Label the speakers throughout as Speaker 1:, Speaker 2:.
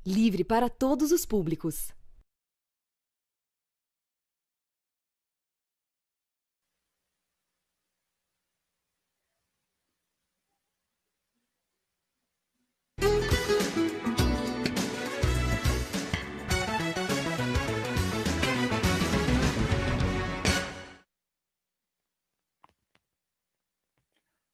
Speaker 1: livre para todos os públicos.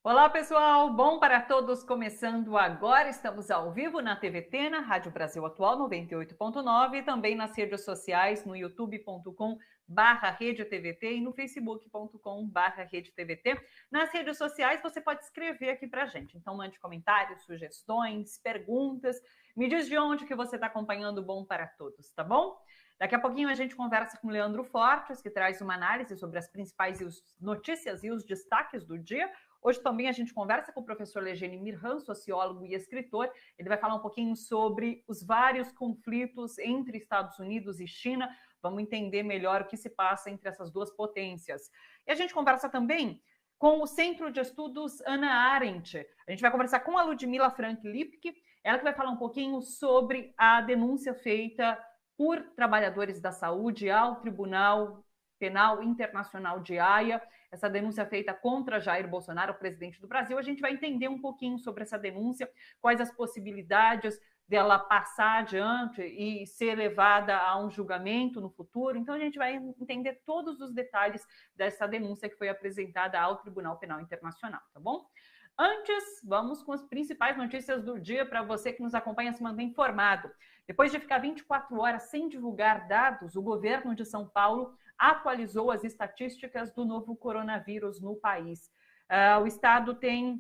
Speaker 2: Olá, pessoal! Bom para todos, começando agora. Estamos ao vivo na TVT, na Rádio Brasil Atual 98.9 e também nas redes sociais, no youtube.com/RedeTVT e no facebook.com/RedeTVT. Nas redes sociais você pode escrever aqui pra gente. Então mande comentários, sugestões, perguntas. Me diz de onde que você está acompanhando o Bom para Todos, tá bom? Daqui a pouquinho a gente conversa com o Leandro Fortes, que traz uma análise sobre as principais notícias e os destaques do dia. Hoje também a gente conversa com o professor Legene Mirhan, sociólogo e escritor. Ele vai falar um pouquinho sobre os vários conflitos entre Estados Unidos e China. Vamos entender melhor o que se passa entre essas duas potências. E a gente conversa também com o Centro de Estudos Hannah Arendt. A gente vai conversar com a Ludmila Frank-Lipke, ela que vai falar um pouquinho sobre a denúncia feita por trabalhadores da saúde ao Tribunal Penal Internacional de Haia, essa denúncia feita contra Jair Bolsonaro, o presidente do Brasil. A gente vai entender um pouquinho sobre essa denúncia, quais as possibilidades dela passar adiante e ser levada a um julgamento no futuro. Então a gente vai entender todos os detalhes dessa denúncia que foi apresentada ao Tribunal Penal Internacional, tá bom? Antes, vamos com as principais notícias do dia para você que nos acompanha se manter informado. Depois de ficar 24 horas sem divulgar dados, o governo de São Paulo atualizou as estatísticas do novo coronavírus no país. O estado tem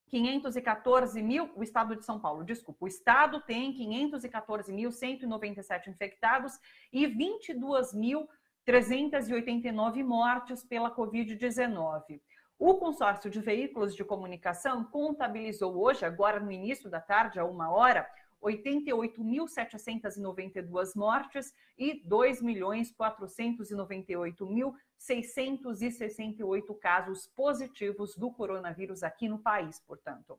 Speaker 2: 514 mil, o estado de São Paulo, desculpa, o estado tem 514.197 infectados e 22.389 mortes pela Covid-19. O consórcio de veículos de comunicação contabilizou hoje, agora no início da tarde, a 1h, 88.792 mortes e 2.498.668 casos positivos do coronavírus aqui no país, portanto.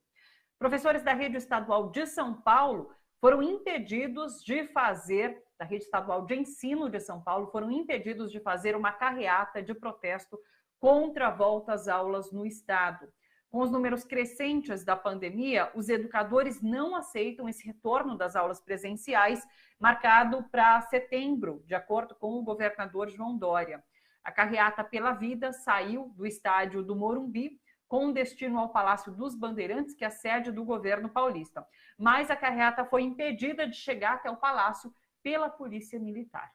Speaker 2: Professores da rede estadual de São Paulo foram impedidos de fazer, da rede estadual de ensino de São Paulo, foram impedidos de fazer uma carreata de protesto contra a volta às aulas no estado. Com os números crescentes da pandemia, os educadores não aceitam esse retorno das aulas presenciais, marcado para setembro, de acordo com o governador João Dória. A carreata pela vida saiu do estádio do Morumbi, com destino ao Palácio dos Bandeirantes, que é a sede do governo paulista. Mas a carreata foi impedida de chegar até o palácio pela Polícia Militar.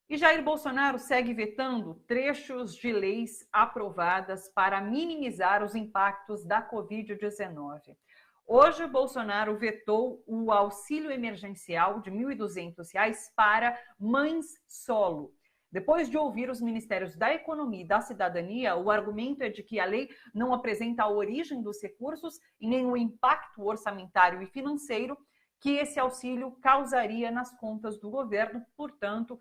Speaker 2: E Jair Bolsonaro segue vetando trechos de leis aprovadas para minimizar os impactos da Covid-19. Hoje, Bolsonaro vetou o auxílio emergencial de R$ 1.200 para mães solo. Depois de ouvir os Ministérios da Economia e da Cidadania, o argumento é de que a lei não apresenta a origem dos recursos e nem o impacto orçamentário e financeiro que esse auxílio causaria nas contas do governo, portanto,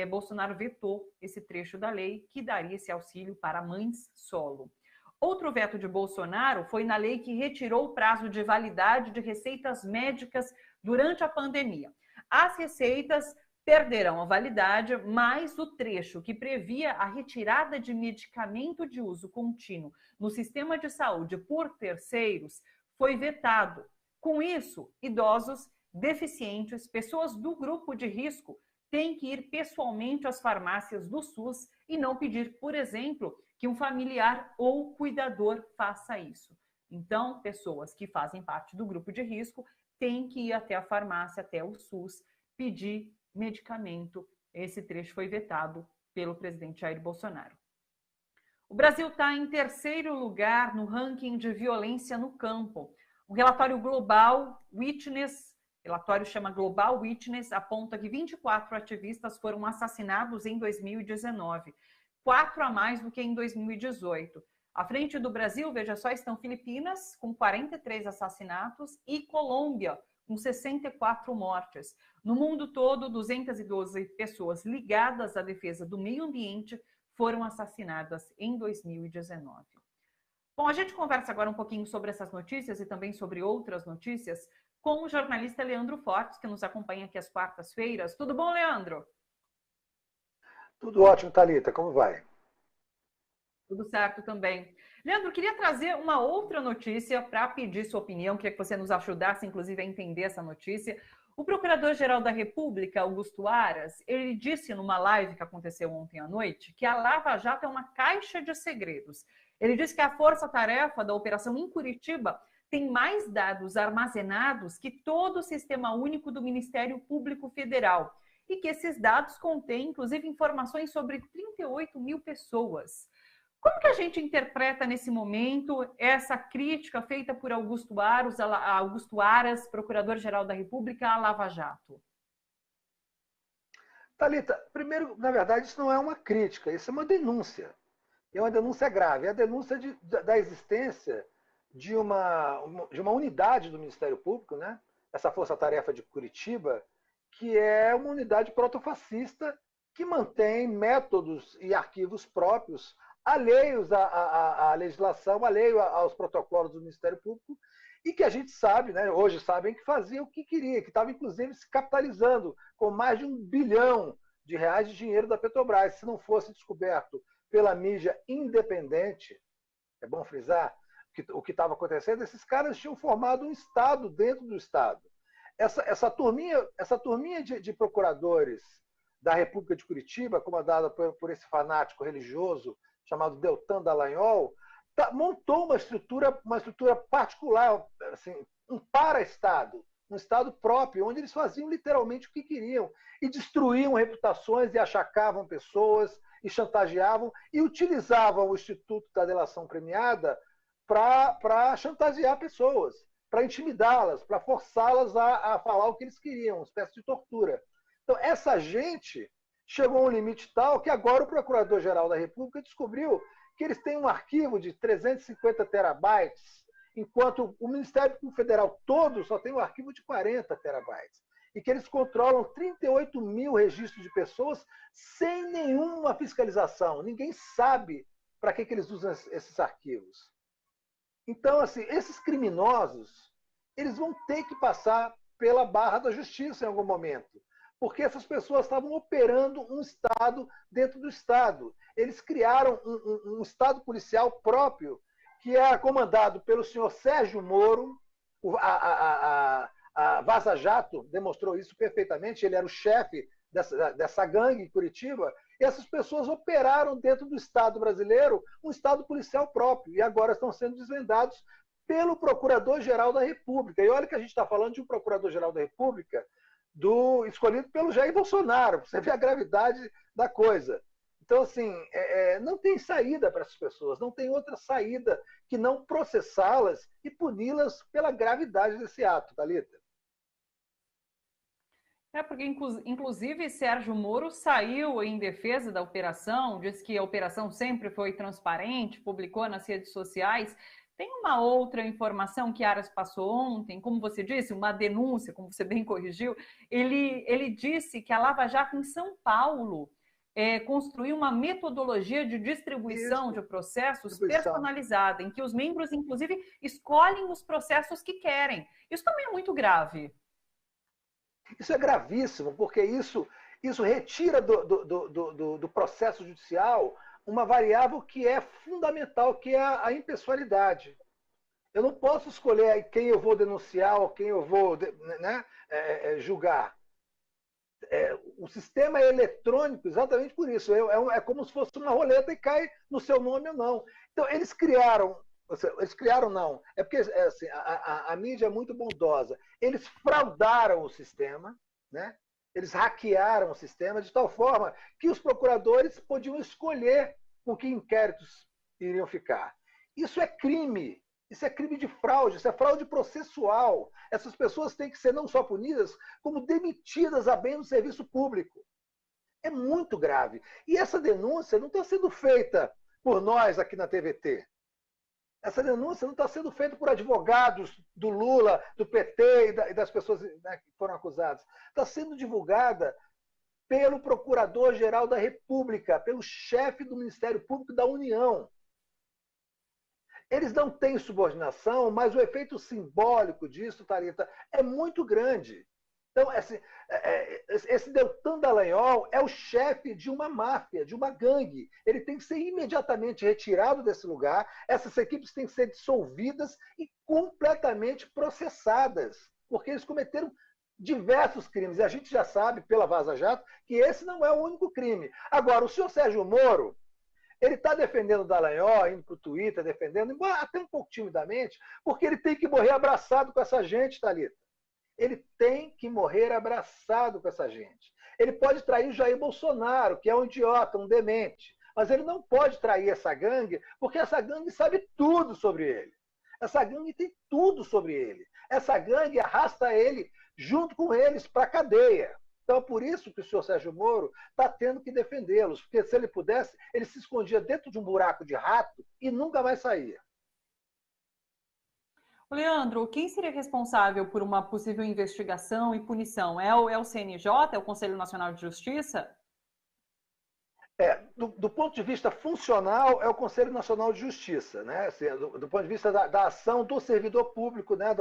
Speaker 2: Bolsonaro vetou esse trecho da lei que daria esse auxílio para mães solo. Outro veto de Bolsonaro foi na lei que retirou o prazo de validade de receitas médicas durante a pandemia. As receitas perderão a validade, mas o trecho que previa a retirada de medicamento de uso contínuo no sistema de saúde por terceiros foi vetado. Com isso, idosos, deficientes, pessoas do grupo de risco tem que ir pessoalmente às farmácias do SUS e não pedir, por exemplo, que um familiar ou cuidador faça isso. Então, pessoas que fazem parte do grupo de risco têm que ir até a farmácia, até o SUS, pedir medicamento. Esse trecho foi vetado pelo presidente Jair Bolsonaro. O Brasil está em terceiro lugar no ranking de violência no campo. O relatório Global Witness, relatório chama Global Witness, aponta que 24 ativistas foram assassinados em 2019, 4 a mais do que em 2018. À frente do Brasil, veja só, estão Filipinas, com 43 assassinatos, e Colômbia, com 64 mortes. No mundo todo, 212 pessoas ligadas à defesa do meio ambiente foram assassinadas em 2019. Bom, a gente conversa agora um pouquinho sobre essas notícias e também sobre outras notícias com o jornalista Leandro Fortes, que nos acompanha aqui às quartas-feiras. Tudo bom, Leandro?
Speaker 3: Tudo ótimo, Thalita. Como vai?
Speaker 2: Tudo certo também. Leandro, queria trazer uma outra notícia para pedir sua opinião, queria que você nos ajudasse, inclusive, a entender essa notícia. O Procurador-Geral da República, Augusto Aras, ele disse numa live que aconteceu ontem à noite que a Lava Jato é uma caixa de segredos. Ele disse que a força-tarefa da operação em Curitiba tem mais dados armazenados que todo o Sistema Único do Ministério Público Federal e que esses dados contêm, inclusive, informações sobre 38 mil pessoas. Como que a gente interpreta nesse momento essa crítica feita por Augusto Aras, Procurador-Geral da República, à Lava Jato?
Speaker 3: Thalita, primeiro, na verdade, isso não é uma crítica, isso é uma denúncia. É uma denúncia grave, é a denúncia da existência de uma unidade do Ministério Público, né? Essa Força-Tarefa de Curitiba, que é uma unidade protofascista que mantém métodos e arquivos próprios alheios à legislação, alheio aos protocolos do Ministério Público, e que a gente sabe, né, hoje sabem, que fazia o que queria, que estava inclusive se capitalizando com mais de R$1 bilhão de dinheiro da Petrobras. Se não fosse descoberto pela mídia independente, é bom frisar, o que estava acontecendo, esses caras tinham formado um Estado dentro do Estado. Essa turminha de procuradores da República de Curitiba, comandada por esse fanático religioso chamado Deltan Dallagnol, montou uma estrutura particular, assim, um para-estado, um estado próprio, onde eles faziam literalmente o que queriam e destruíam reputações e achacavam pessoas e chantageavam e utilizavam o Instituto da Delação Premiada para chantagear pessoas, para intimidá-las, para forçá-las a falar o que eles queriam, uma espécie de tortura. Então, essa gente chegou a um limite tal que agora o Procurador-Geral da República descobriu que eles têm um arquivo de 350 terabytes, enquanto o Ministério Público Federal todo só tem um arquivo de 40 terabytes. E que eles controlam 38 mil registros de pessoas sem nenhuma fiscalização. Ninguém sabe para que eles usam esses arquivos. Então, assim, esses criminosos, eles vão ter que passar pela barra da justiça em algum momento, porque essas pessoas estavam operando um Estado dentro do Estado. Eles criaram um Estado policial próprio, que era comandado pelo senhor Sérgio Moro. A Vaza Jato demonstrou isso perfeitamente, ele era o chefe dessa gangue em Curitiba, e essas pessoas operaram dentro do Estado brasileiro um Estado policial próprio, e agora estão sendo desvendados pelo Procurador-Geral da República. E olha que a gente está falando de um Procurador-Geral da República escolhido pelo Jair Bolsonaro, você vê a gravidade da coisa. Então, assim, não tem saída para essas pessoas, não tem outra saída que não processá-las e puni-las pela gravidade desse ato, Thalita.
Speaker 2: Porque, inclusive, Sérgio Moro saiu em defesa da operação, disse que a operação sempre foi transparente, publicou nas redes sociais. Tem uma outra informação que Aras passou ontem, como você disse, uma denúncia, como você bem corrigiu. Ele disse que a Lava Jato em São Paulo construiu uma metodologia de distribuição de processos personalizada, em que os membros, inclusive, escolhem os processos que querem. Isso também é muito grave.
Speaker 3: Isso é gravíssimo, porque isso retira do processo judicial uma variável que é fundamental, que é a impessoalidade. Eu não posso escolher quem eu vou denunciar ou quem eu vou, né, julgar. O sistema é eletrônico exatamente por isso. É como se fosse uma roleta e cai no seu nome ou não. Então, eles criaram não, é porque assim, a mídia é muito bondosa. Eles fraudaram o sistema, né? Eles hackearam o sistema de tal forma que os procuradores podiam escolher com que inquéritos iriam ficar. Isso é crime de fraude, isso é fraude processual. Essas pessoas têm que ser não só punidas, como demitidas a bem do serviço público. É muito grave. E essa denúncia não está sendo feita por nós aqui na TVT. Essa denúncia não está sendo feita por advogados do Lula, do PT e das pessoas, né, que foram acusadas. Está sendo divulgada pelo Procurador-Geral da República, pelo chefe do Ministério Público da União. Eles não têm subordinação, mas o efeito simbólico disso, Thalita, é muito grande. Então, esse Deltan Dallagnol é o chefe de uma máfia, de uma gangue. Ele tem que ser imediatamente retirado desse lugar. Essas equipes têm que ser dissolvidas e completamente processadas, porque eles cometeram diversos crimes. E a gente já sabe, pela Vaza Jato, que esse não é o único crime. Agora, o senhor Sérgio Moro, ele está defendendo o Dallagnol, indo para o Twitter, defendendo, embora até um pouco timidamente, porque ele tem que morrer abraçado com essa gente, Thalita. Ele tem que morrer abraçado com essa gente. Ele pode trair o Jair Bolsonaro, que é um idiota, um demente, mas ele não pode trair essa gangue, porque essa gangue sabe tudo sobre ele. Essa gangue tem tudo sobre ele. Essa gangue arrasta ele junto com eles para a cadeia. Então, é por isso que o senhor Sérgio Moro está tendo que defendê-los, porque se ele pudesse, ele se escondia dentro de um buraco de rato e nunca mais saía.
Speaker 2: Leandro, quem seria responsável por uma possível investigação e punição? É o CNJ, é o Conselho Nacional de Justiça?
Speaker 3: Do ponto de vista funcional, é o Conselho Nacional de Justiça, né? Assim, do ponto de vista da ação do servidor público, né?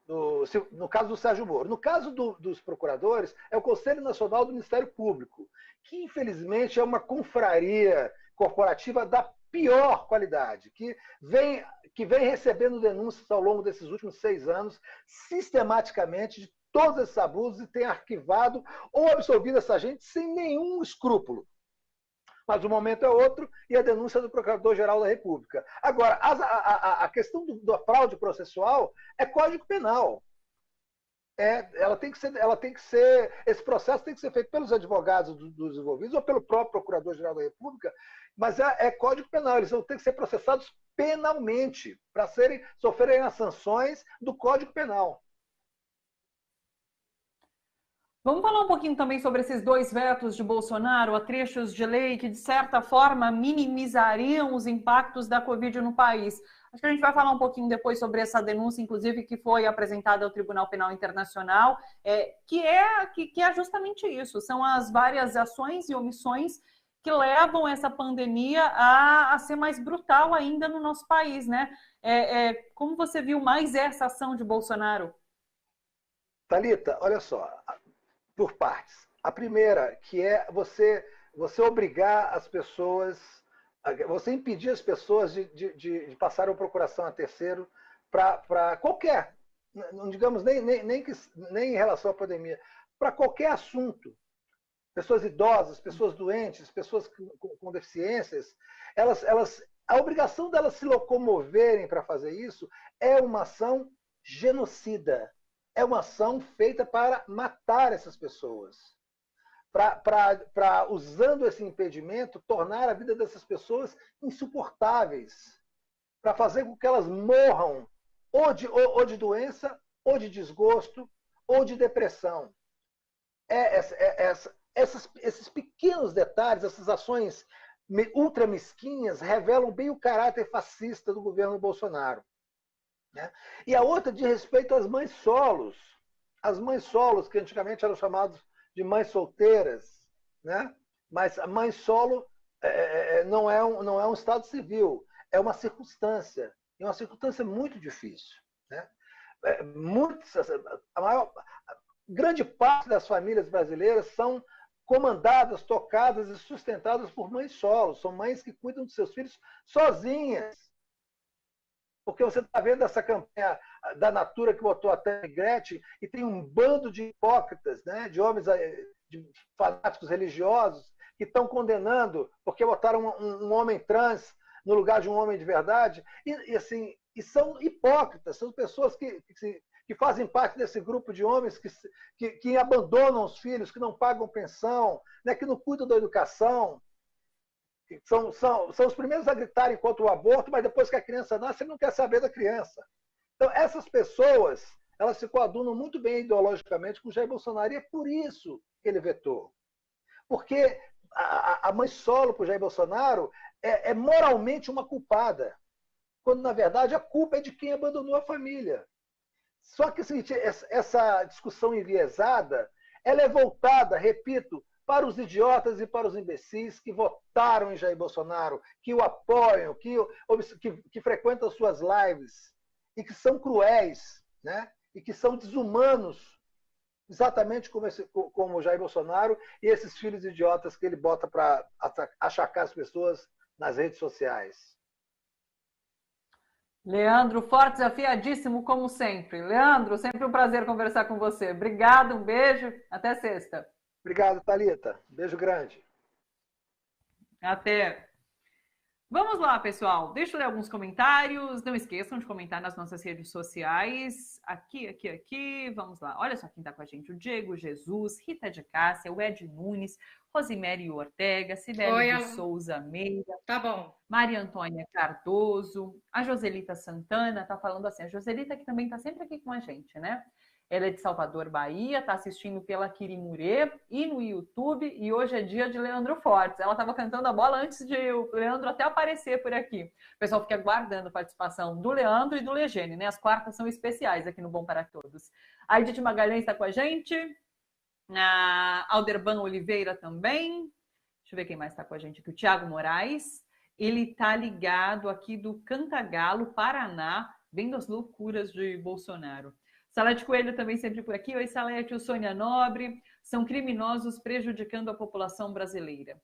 Speaker 3: No caso do Sérgio Moro. No caso dos procuradores, é o Conselho Nacional do Ministério Público, que infelizmente é uma confraria corporativa da pior qualidade, que vem recebendo denúncias ao longo desses últimos 6 anos, sistematicamente, de todos esses abusos, e tem arquivado ou absolvido essa gente sem nenhum escrúpulo. Mas o momento é outro, e a denúncia do Procurador-Geral da República. Agora, a questão da fraude processual é Código Penal. Esse processo tem que ser feito pelos advogados dos envolvidos ou pelo próprio Procurador-Geral da República, mas é Código Penal. Eles vão ter que ser processados penalmente para sofrerem as sanções do Código Penal.
Speaker 2: Vamos falar um pouquinho também sobre esses 2 vetos de Bolsonaro a trechos de lei que, de certa forma, minimizariam os impactos da Covid no país. Acho que a gente vai falar um pouquinho depois sobre essa denúncia, inclusive, que foi apresentada ao Tribunal Penal Internacional, que é justamente isso. São as várias ações e omissões que levam essa pandemia a ser mais brutal ainda no nosso país, né? Como você viu mais essa ação de Bolsonaro?
Speaker 3: Thalita, olha só, por partes. A primeira, que é você obrigar as pessoas, você impedir as pessoas de passar a procuração a terceiro para qualquer, não digamos nem em relação à pandemia, para qualquer assunto. Pessoas idosas, pessoas doentes, pessoas com deficiências, a obrigação delas se locomoverem para fazer isso é uma ação genocida. É uma ação feita para matar essas pessoas. Usando esse impedimento, tornar a vida dessas pessoas insuportáveis. Para fazer com que elas morram ou de doença, ou de desgosto, ou de depressão. Esses pequenos detalhes, essas ações ultra mesquinhas, revelam bem o caráter fascista do governo Bolsonaro. Né? E a outra diz respeito às mães solos. As mães solos, que antigamente eram chamadas de mães solteiras, né? Mas a mãe solo não é um estado civil, é uma circunstância. E uma circunstância muito difícil. Né? Grande parte das famílias brasileiras são comandadas, tocadas e sustentadas por mães solos. São mães que cuidam de seus filhos sozinhas. Porque você está vendo essa campanha da Natura que botou a Tânia Gretchen e tem um bando de hipócritas, né, de homens, de fanáticos religiosos que estão condenando porque botaram um homem trans no lugar de um homem de verdade e são hipócritas, são pessoas que fazem parte desse grupo de homens que abandonam os filhos, que não pagam pensão, né, que não cuidam da educação. São os primeiros a gritarem contra o aborto, mas depois que a criança nasce, ele não quer saber da criança. Então, essas pessoas, elas se coadunam muito bem ideologicamente com o Jair Bolsonaro, e é por isso que ele vetou. Porque a mãe solo para o Jair Bolsonaro é moralmente uma culpada, quando, na verdade, a culpa é de quem abandonou a família. Só que essa discussão enviesada, ela é voltada, repito, para os idiotas e para os imbecis que votaram em Jair Bolsonaro, que o apoiam, que frequentam suas lives e que são cruéis, né? E que são desumanos, exatamente como o Jair Bolsonaro e esses filhos idiotas que ele bota para achacar as pessoas nas redes sociais.
Speaker 2: Leandro, forte, desafiadíssimo, como sempre. Leandro, sempre um prazer conversar com você. Obrigado, um beijo, até sexta.
Speaker 3: Obrigado, Thalita. Beijo grande.
Speaker 2: Até. Vamos lá, pessoal. Deixa eu ler alguns comentários. Não esqueçam de comentar nas nossas redes sociais. Aqui. Vamos lá. Olha só quem está com a gente. O Diego Jesus, Rita de Cássia, o Ed Nunes, Rosimério Ortega, Sibeli de Souza Meira.
Speaker 4: Tá bom.
Speaker 2: Maria Antônia Cardoso. A Joselita Santana está falando assim. A Joselita que também está sempre aqui com a gente, né? Ela é de Salvador, Bahia, está assistindo pela Quirimurê e no YouTube, e hoje é dia de Leandro Fortes. Ela estava cantando a bola antes de o Leandro até aparecer por aqui. O pessoal fica aguardando a participação do Leandro e do Legene, né? As quartas são especiais aqui no Bom para Todos. A Edith Magalhães está com a gente, a Alderban Oliveira também. Deixa eu ver quem mais está com a gente aqui. O Tiago Moraes. Ele está ligado aqui do Cantagalo, Paraná, vendo as loucuras de Bolsonaro. Salete Coelho também sempre por aqui. Oi, Salete, o Sônia Nobre. São criminosos prejudicando a população brasileira.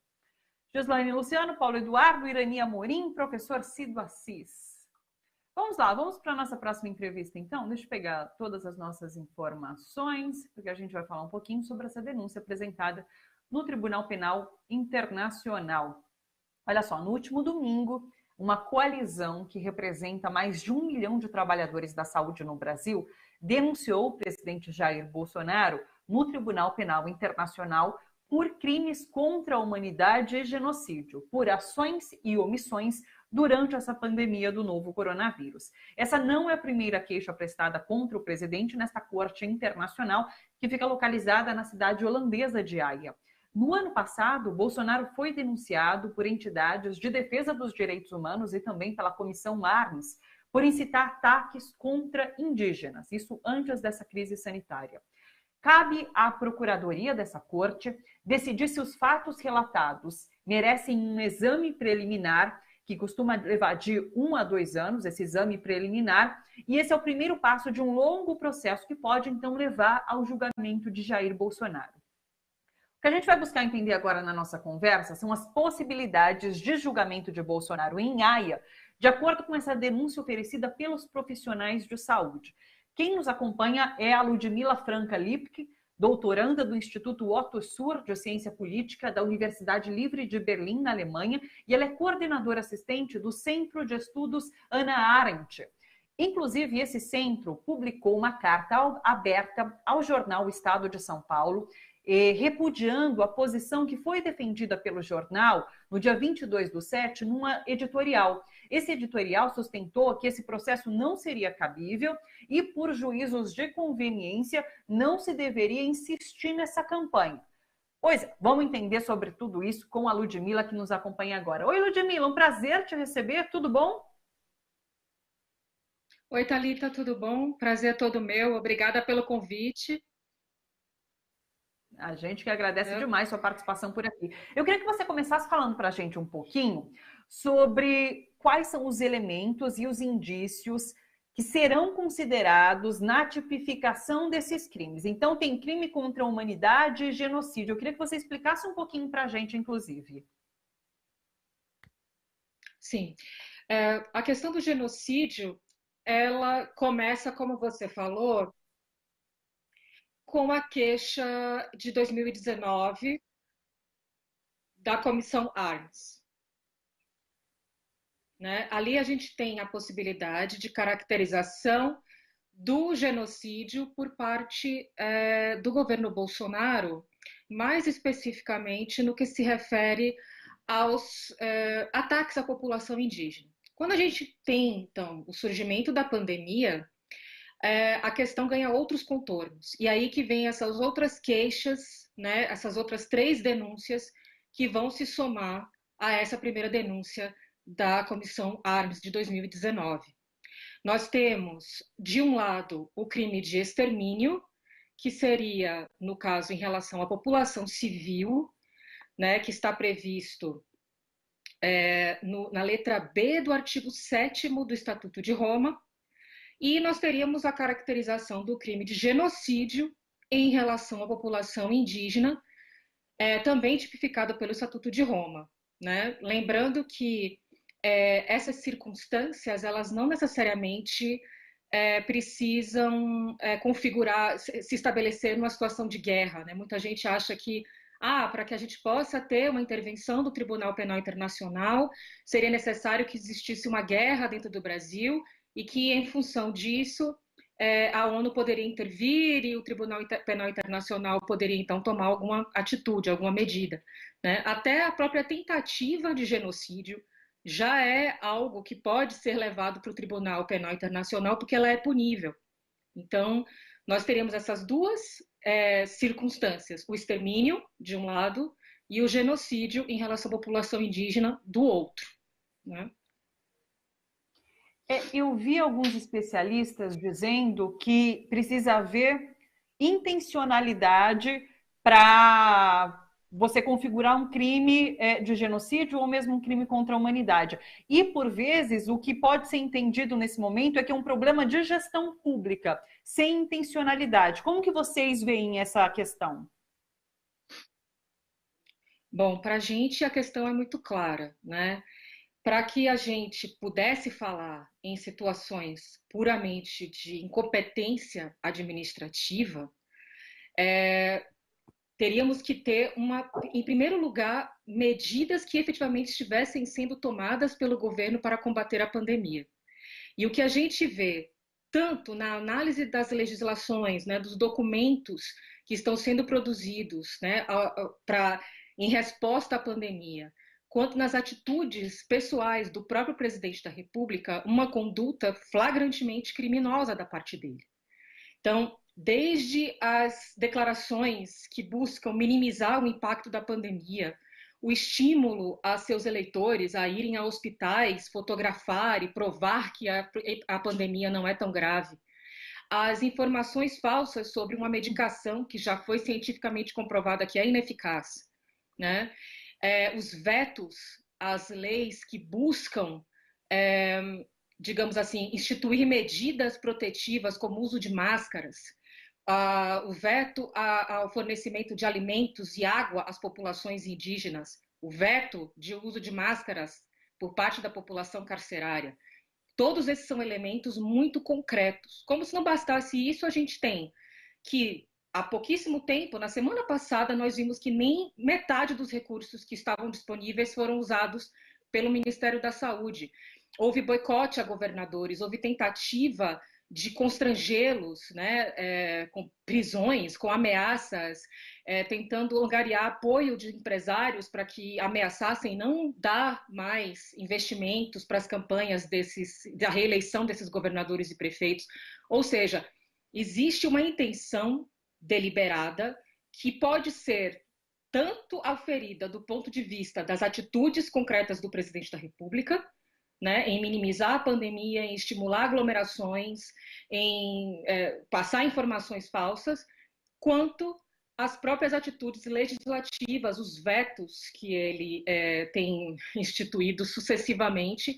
Speaker 2: Joslaine Luciano, Paulo Eduardo, Irani Amorim, professor Cido Assis. Vamos lá, vamos para a nossa próxima entrevista, então. Deixa eu pegar todas as nossas informações, porque a gente vai falar um pouquinho sobre essa denúncia apresentada no Tribunal Penal Internacional. Olha só, no último domingo, uma coalizão que representa mais de 1 milhão de trabalhadores da saúde no Brasil denunciou o presidente Jair Bolsonaro no Tribunal Penal Internacional por crimes contra a humanidade e genocídio, por ações e omissões durante essa pandemia do novo coronavírus. Essa não é a primeira queixa prestada contra o presidente nesta corte internacional, que fica localizada na cidade holandesa de Haia. No ano passado, Bolsonaro foi denunciado por entidades de defesa dos direitos humanos e também pela Comissão Arns por incitar ataques contra indígenas, isso antes dessa crise sanitária. Cabe à Procuradoria dessa corte decidir se os fatos relatados merecem um exame preliminar, que costuma levar de 1 a 2 anos, esse exame preliminar, e esse é o primeiro passo de um longo processo que pode, então, levar ao julgamento de Jair Bolsonaro. O que a gente vai buscar entender agora na nossa conversa são as possibilidades de julgamento de Bolsonaro em Haia, de acordo com essa denúncia oferecida pelos profissionais de saúde. Quem nos acompanha é a Ludmila Franca Lipke, doutoranda do Instituto Otto Suhr de Ciência Política da Universidade Livre de Berlim, na Alemanha, e ela é coordenadora assistente do Centro de Estudos Hannah Arendt. Inclusive, esse centro publicou uma carta aberta ao jornal Estado de São Paulo, repudiando a posição que foi defendida pelo jornal no dia 22/7, numa editorial. Esse editorial sustentou que esse processo não seria cabível e, por juízos de conveniência, não se deveria insistir nessa campanha. Pois é, vamos entender sobre tudo isso com a Ludmila, que nos acompanha agora. Oi, Ludmila, um prazer te receber, tudo bom?
Speaker 4: Oi, Thalita, tudo bom? Prazer todo meu, obrigada pelo convite.
Speaker 2: A gente que agradece demais sua participação por aqui. Eu queria que você começasse falando para a gente um pouquinho sobre quais são os elementos e os indícios que serão considerados na tipificação desses crimes. Então, tem crime contra a humanidade e genocídio. Eu queria que você explicasse um pouquinho para a gente, inclusive.
Speaker 4: Sim. A questão do genocídio, ela começa, como você falou, com a queixa de 2019 da Comissão Arns. Né? Ali a gente tem a possibilidade de caracterização do genocídio por parte do governo Bolsonaro, mais especificamente no que se refere aos ataques à população indígena. Quando a gente tem, então, o surgimento da pandemia, a questão ganha outros contornos. E aí que vem essas outras queixas, né, essas outras 3 denúncias que vão se somar a essa primeira denúncia da Comissão Arns de 2019. Nós temos, de um lado, o crime de extermínio, que seria, no caso, em relação à população civil, né, que está previsto na letra B do artigo 7º do Estatuto de Roma, e nós teríamos a caracterização do crime de genocídio em relação à população indígena, também tipificado pelo Estatuto de Roma, né? Lembrando que essas circunstâncias, elas não necessariamente precisam se estabelecer numa situação de guerra, né? Muita gente acha que para que a gente possa ter uma intervenção do Tribunal Penal Internacional, seria necessário que existisse uma guerra dentro do Brasil e que, em função disso, a ONU poderia intervir e o Tribunal Penal Internacional poderia, então, tomar alguma atitude, alguma medida, né? Até a própria tentativa de genocídio já é algo que pode ser levado para o Tribunal Penal Internacional, porque ela é punível. Então, nós teríamos essas duas circunstâncias, o extermínio, de um lado, e o genocídio em relação à população indígena, do outro, né?
Speaker 2: Eu vi alguns especialistas dizendo que precisa haver intencionalidade para você configurar um crime de genocídio ou mesmo um crime contra a humanidade. E, por vezes, o que pode ser entendido nesse momento é que é um problema de gestão pública, sem intencionalidade. Como que vocês veem essa questão?
Speaker 4: Bom, para a gente a questão é muito clara, né? Para que a gente pudesse falar em situações puramente de incompetência administrativa, teríamos que ter, em primeiro lugar, medidas que efetivamente estivessem sendo tomadas pelo governo para combater a pandemia. E o que a gente vê, tanto na análise das legislações, né, dos documentos que estão sendo produzidos, né, em resposta à pandemia, quanto nas atitudes pessoais do próprio presidente da República, uma conduta flagrantemente criminosa da parte dele. Então, desde as declarações que buscam minimizar o impacto da pandemia, o estímulo a seus eleitores a irem a hospitais, fotografar e provar que a pandemia não é tão grave, as informações falsas sobre uma medicação que já foi cientificamente comprovada que é ineficaz, né? Os vetos às leis que buscam, digamos assim, instituir medidas protetivas como o uso de máscaras, o veto ao fornecimento de alimentos e água às populações indígenas, o veto de uso de máscaras por parte da população carcerária. Todos esses são elementos muito concretos. Como se não bastasse isso, a gente tem que, há pouquíssimo tempo, na semana passada, nós vimos que nem metade dos recursos que estavam disponíveis foram usados pelo Ministério da Saúde. Houve boicote a governadores, houve tentativa de constrangê-los, né, com prisões, com ameaças, tentando angariar apoio de empresários para que ameaçassem não dar mais investimentos para as campanhas da reeleição desses governadores e prefeitos. Ou seja, existe uma intenção deliberada que pode ser tanto aferida do ponto de vista das atitudes concretas do presidente da República, né, em minimizar a pandemia, em estimular aglomerações, em passar informações falsas, quanto as próprias atitudes legislativas, os vetos que ele tem instituído sucessivamente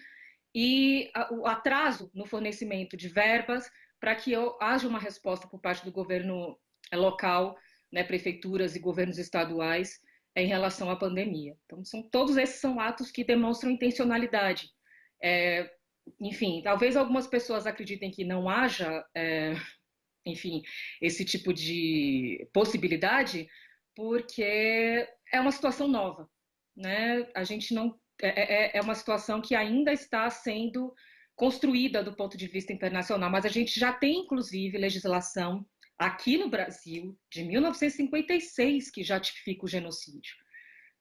Speaker 4: e o atraso no fornecimento de verbas para que haja uma resposta por parte do governo local, né, prefeituras e governos estaduais em relação à pandemia. Então, todos esses são atos que demonstram intencionalidade. Enfim, talvez algumas pessoas acreditem que não haja, enfim, esse tipo de possibilidade, porque é uma situação nova, né? A gente não é uma situação que ainda está sendo construída do ponto de vista internacional, mas a gente já tem, inclusive, legislação aqui no Brasil de 1956 que já tipifica o genocídio.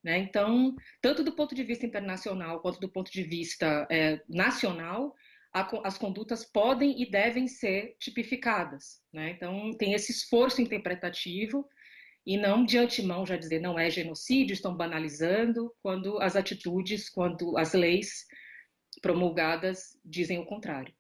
Speaker 4: Né? Então, tanto do ponto de vista internacional quanto do ponto de vista nacional, as condutas podem e devem ser tipificadas. Né? Então, tem esse esforço interpretativo e não de antemão já dizer não é genocídio, estão banalizando, quando as atitudes, quando as leis promulgadas dizem o contrário.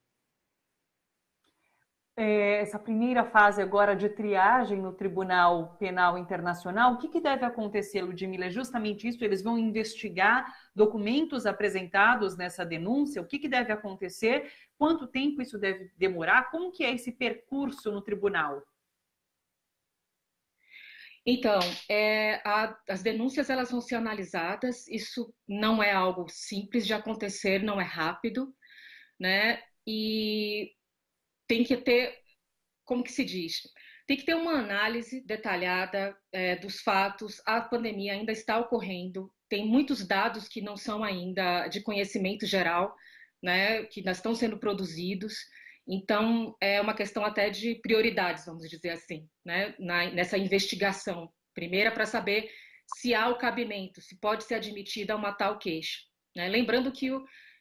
Speaker 2: essa primeira fase agora de triagem no Tribunal Penal Internacional, o que deve acontecer, Ludmila? É justamente isso? Eles vão investigar documentos apresentados nessa denúncia? O que deve acontecer? Quanto tempo isso deve demorar? Como que é esse percurso no tribunal?
Speaker 4: Então, as denúncias elas vão ser analisadas, isso não é algo simples de acontecer, não é rápido, né? E tem que ter, como que se diz? Tem que ter uma análise detalhada dos fatos, a pandemia ainda está ocorrendo, tem muitos dados que não são ainda de conhecimento geral, né? Que ainda estão sendo produzidos, então, é uma questão até de prioridades, vamos dizer assim, né? Nessa investigação. Primeira, para saber se há o cabimento, se pode ser admitida uma tal queixa, né? Lembrando que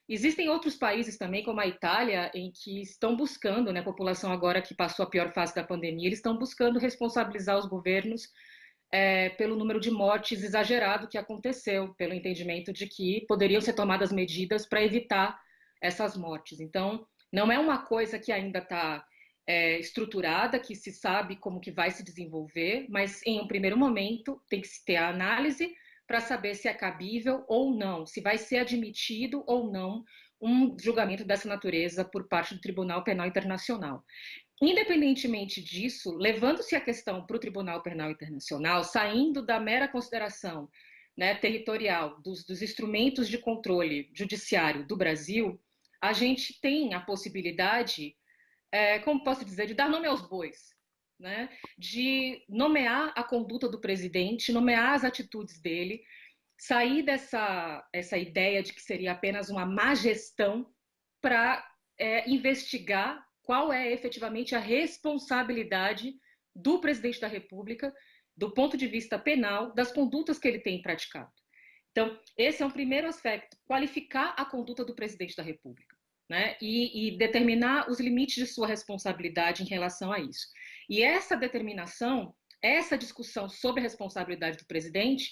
Speaker 4: existem outros países também, como a Itália, em que estão buscando, né, a população agora que passou a pior fase da pandemia, eles estão buscando responsabilizar os governos pelo número de mortes exagerado que aconteceu, pelo entendimento de que poderiam ser tomadas medidas para evitar essas mortes. Então, não é uma coisa que ainda está estruturada, que se sabe como que vai se desenvolver, mas em um primeiro momento tem que se ter a análise para saber se é cabível ou não, se vai ser admitido ou não um julgamento dessa natureza por parte do Tribunal Penal Internacional. Independentemente disso, levando-se a questão para o Tribunal Penal Internacional, saindo da mera consideração, né, territorial dos instrumentos de controle judiciário do Brasil, a gente tem a possibilidade, como posso dizer, de dar nome aos bois, né? De nomear a conduta do presidente, nomear as atitudes dele, sair essa ideia de que seria apenas uma má gestão para investigar qual é efetivamente a responsabilidade do presidente da República, do ponto de vista penal, das condutas que ele tem praticado. Então, esse é um primeiro aspecto, qualificar a conduta do presidente da República, né? E determinar os limites de sua responsabilidade em relação a isso. E essa determinação, essa discussão sobre a responsabilidade do presidente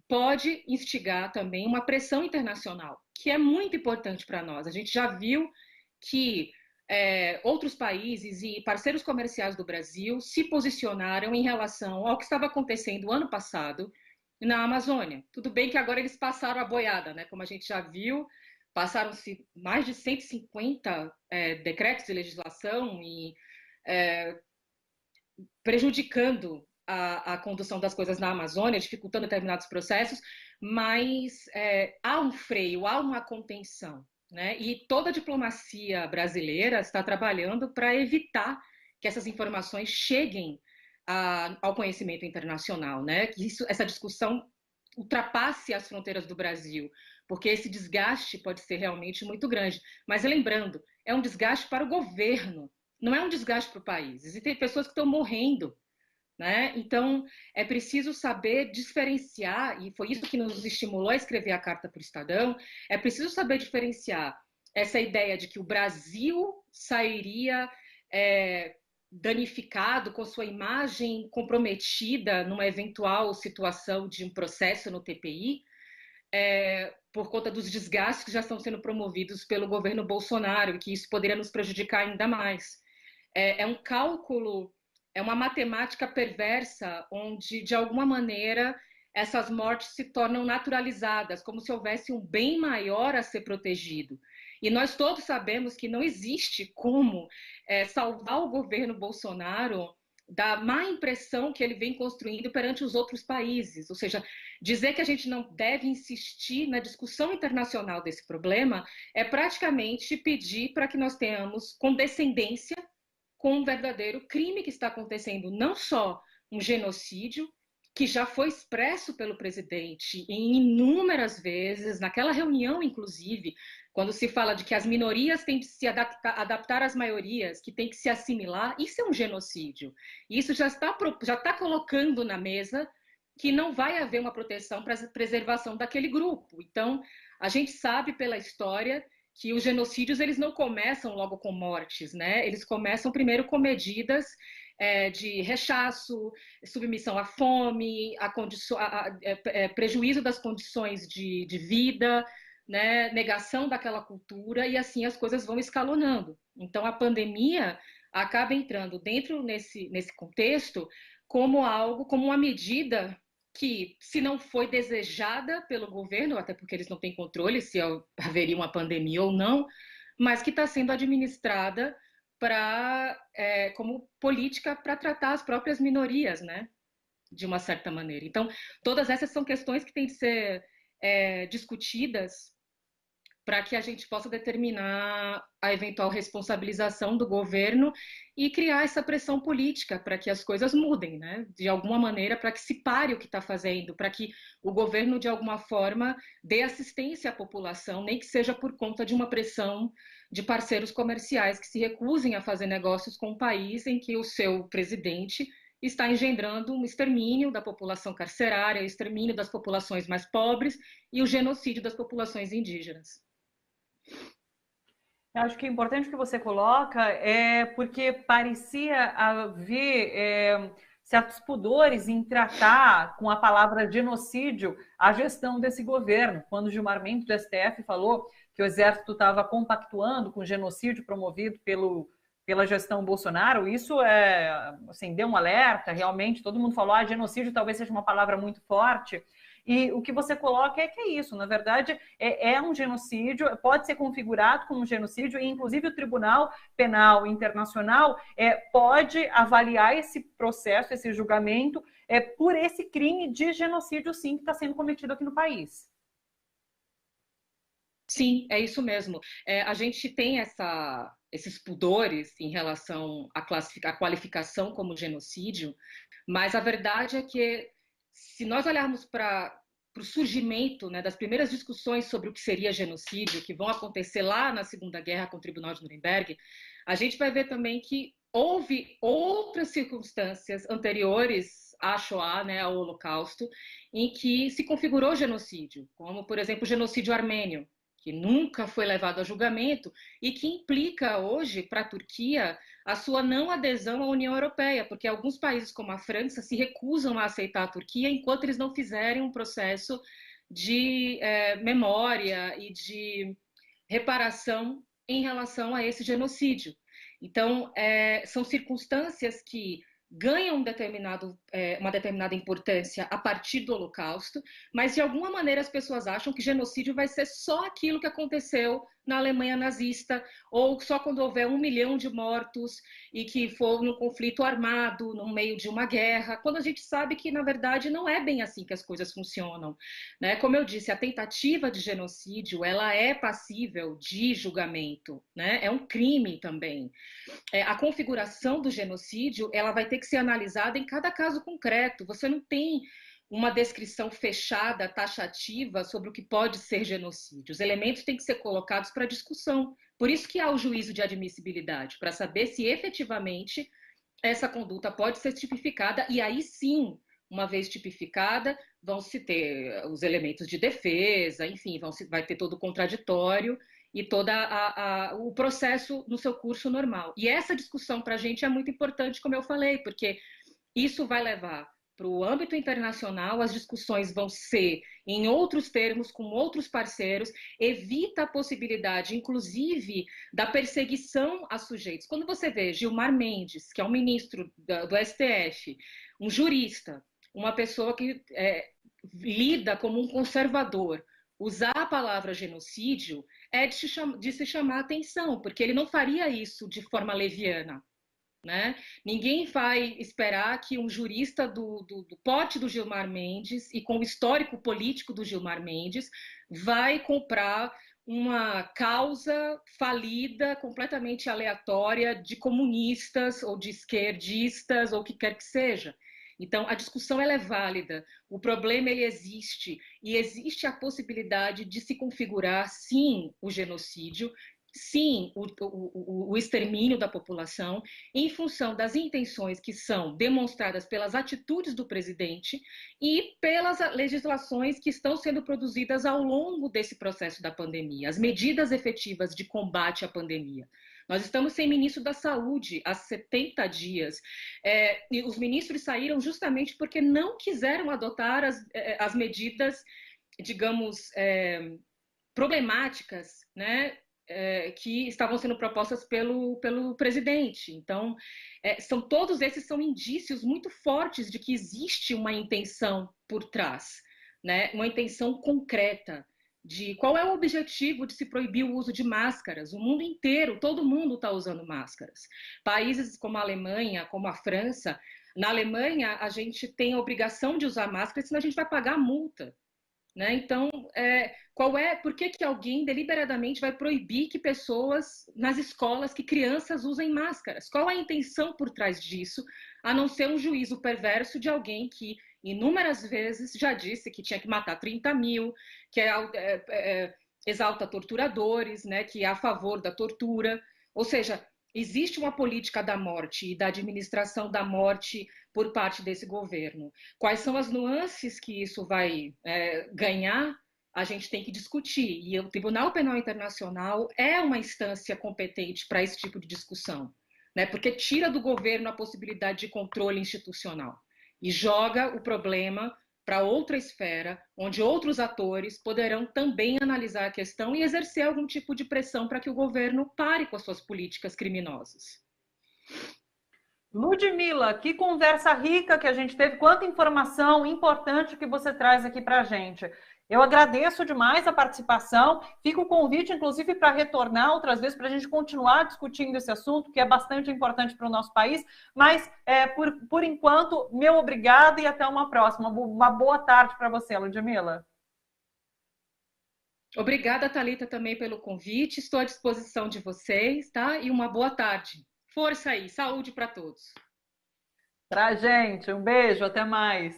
Speaker 4: pode instigar também uma pressão internacional, que é muito importante para nós. A gente já viu que outros países e parceiros comerciais do Brasil se posicionaram em relação ao que estava acontecendo ano passado na Amazônia. Tudo bem que agora eles passaram a boiada, né? Como a gente já viu, passaram-se mais de 150 decretos de legislação e prejudicando a condução das coisas na Amazônia, dificultando determinados processos, mas há um freio, há uma contenção, né? E toda a diplomacia brasileira está trabalhando para evitar que essas informações cheguem ao conhecimento internacional, né? Que essa discussão ultrapasse as fronteiras do Brasil, porque esse desgaste pode ser realmente muito grande. Mas lembrando, é um desgaste para o governo, não é um desgaste para o país. Existem pessoas que estão morrendo, né? Então, é preciso saber diferenciar, e foi isso que nos estimulou a escrever a carta para o Estadão, é preciso saber diferenciar essa ideia de que o Brasil sairia danificado, com sua imagem comprometida numa eventual situação de um processo no TPI, por conta dos desgastes que já estão sendo promovidos pelo governo Bolsonaro, e que isso poderia nos prejudicar ainda mais. É um cálculo, é uma matemática perversa, onde, de alguma maneira, essas mortes se tornam naturalizadas, como se houvesse um bem maior a ser protegido. E nós todos sabemos que não existe como salvar o governo Bolsonaro da má impressão que ele vem construindo perante os outros países. Ou seja, dizer que a gente não deve insistir na discussão internacional desse problema é praticamente pedir para que nós tenhamos condescendência com um verdadeiro crime que está acontecendo, não só um genocídio, que já foi expresso pelo presidente em inúmeras vezes, naquela reunião, inclusive, quando se fala de que as minorias têm de se adaptar às maiorias, que têm que se assimilar, isso é um genocídio. E isso já está colocando na mesa que não vai haver uma proteção para a preservação daquele grupo. Então, a gente sabe pela história que os genocídios eles não começam logo com mortes, né? Eles começam primeiro com medidas de rechaço, submissão à fome, prejuízo das condições de vida, né? Negação daquela cultura, e assim as coisas vão escalonando. Então, a pandemia, acaba entrando dentro nesse contexto como algo, como uma medida que, se não foi desejada pelo governo, até porque eles não têm controle se haveria uma pandemia ou não, mas que está sendo administrada como política para tratar as próprias minorias, né? De uma certa maneira. Então, todas essas são questões que têm de ser discutidas para que a gente possa determinar a eventual responsabilização do governo e criar essa pressão política para que as coisas mudem, né? De alguma maneira, para que se pare o que está fazendo, para que o governo, de alguma forma, dê assistência à população, nem que seja por conta de uma pressão de parceiros comerciais que se recusem a fazer negócios com um país em que o seu presidente está engendrando um extermínio da população carcerária, o extermínio das populações mais pobres e o genocídio das populações indígenas.
Speaker 2: Eu acho que é importante que você coloca porque parecia haver certos pudores em tratar com a palavra genocídio a gestão desse governo. Quando Gilmar Mendes, do STF, falou que o Exército estava compactuando com o genocídio promovido pela gestão Bolsonaro, isso assim, deu um alerta, realmente, todo mundo falou, genocídio talvez seja uma palavra muito forte, e o que você coloca que é isso, na verdade, é um genocídio, pode ser configurado como um genocídio, e inclusive o Tribunal Penal Internacional pode avaliar esse processo, esse julgamento, por esse crime de genocídio, sim, que está sendo cometido aqui no país.
Speaker 4: Sim, é isso mesmo. A gente tem esses pudores em relação à qualificação como genocídio, mas a verdade é que, se nós olharmos para o surgimento, né, das primeiras discussões sobre o que seria genocídio, que vão acontecer lá na Segunda Guerra com o Tribunal de Nuremberg, a gente vai ver também que houve outras circunstâncias anteriores à Shoah, né, ao Holocausto, em que se configurou genocídio, como, por exemplo, o genocídio armênio, que nunca foi levado a julgamento e que implica hoje para a Turquia a sua não adesão à União Europeia, porque alguns países como a França se recusam a aceitar a Turquia enquanto eles não fizerem um processo de memória e de reparação em relação a esse genocídio. Então, são circunstâncias que ganham uma determinada importância a partir do Holocausto, mas de alguma maneira as pessoas acham que genocídio vai ser só aquilo que aconteceu na Alemanha nazista, ou só quando houver 1 milhão de mortos e que for num conflito armado, no meio de uma guerra, quando a gente sabe que, na verdade, não é bem assim que as coisas funcionam, né? Como eu disse, a tentativa de genocídio, ela é passível de julgamento, né? É um crime também. A configuração do genocídio, ela vai ter que ser analisada em cada caso concreto. Você não tem uma descrição fechada, taxativa, sobre o que pode ser genocídio. Os elementos têm que ser colocados para discussão. Por isso que há o juízo de admissibilidade, para saber se efetivamente essa conduta pode ser tipificada, e aí sim, uma vez tipificada, vão se ter os elementos de defesa, enfim, vai ter todo o contraditório e todo o processo no seu curso normal. E essa discussão para a gente é muito importante, como eu falei, porque isso vai levar para o âmbito internacional, as discussões vão ser em outros termos, com outros parceiros, evita a possibilidade, inclusive, da perseguição a sujeitos. Quando você vê Gilmar Mendes, que é um ministro do STF, um jurista, uma pessoa que lida como um conservador, usar a palavra genocídio é de se chamar atenção, porque ele não faria isso de forma leviana. Né? Ninguém vai esperar que um jurista do porte do Gilmar Mendes e com o histórico político do Gilmar Mendes vai comprar uma causa falida, completamente aleatória, de comunistas ou de esquerdistas ou o que quer que seja. Então, a discussão ela é válida, o problema ele existe, e existe a possibilidade de se configurar, sim, o genocídio, sim, o extermínio da população, em função das intenções que são demonstradas pelas atitudes do presidente e pelas legislações que estão sendo produzidas ao longo desse processo da pandemia, as medidas efetivas de combate à pandemia. Nós estamos sem ministro da Saúde há 70 dias. E os ministros saíram justamente porque não quiseram adotar as medidas, digamos, problemáticas, né, que estavam sendo propostas pelo presidente. Então, todos esses são indícios muito fortes de que existe uma intenção por trás, né? Uma intenção concreta de qual é o objetivo de se proibir o uso de máscaras. O mundo inteiro, todo mundo está usando máscaras. Países como a Alemanha, como a França, na Alemanha a gente tem a obrigação de usar máscara, senão a gente vai pagar multa. Né? Então, por que alguém deliberadamente vai proibir que pessoas nas escolas, que crianças usem máscaras? Qual a intenção por trás disso, a não ser um juízo perverso de alguém que inúmeras vezes já disse que tinha que matar 30 mil, que exalta torturadores, né? Que é a favor da tortura. Ou seja, existe uma política da morte e da administração da morte por parte desse governo. Quais são as nuances que isso vai ganhar? A gente tem que discutir. E o Tribunal Penal Internacional é uma instância competente para esse tipo de discussão, né? Porque tira do governo a possibilidade de controle institucional e joga o problema para outra esfera, onde outros atores poderão também analisar a questão e exercer algum tipo de pressão para que o governo pare com as suas políticas criminosas.
Speaker 2: Ludmila, que conversa rica que a gente teve, quanta informação importante que você traz aqui para a gente. Eu agradeço demais a participação, fica o convite, inclusive, para retornar outras vezes, para a gente continuar discutindo esse assunto, que é bastante importante para o nosso país, mas, por enquanto, meu obrigado e até uma próxima. Uma boa tarde para você, Ludmila.
Speaker 4: Obrigada, Thalita, também pelo convite, estou à disposição de vocês, tá? E uma boa tarde. Força aí, saúde para todos.
Speaker 2: Pra gente, um beijo, até mais.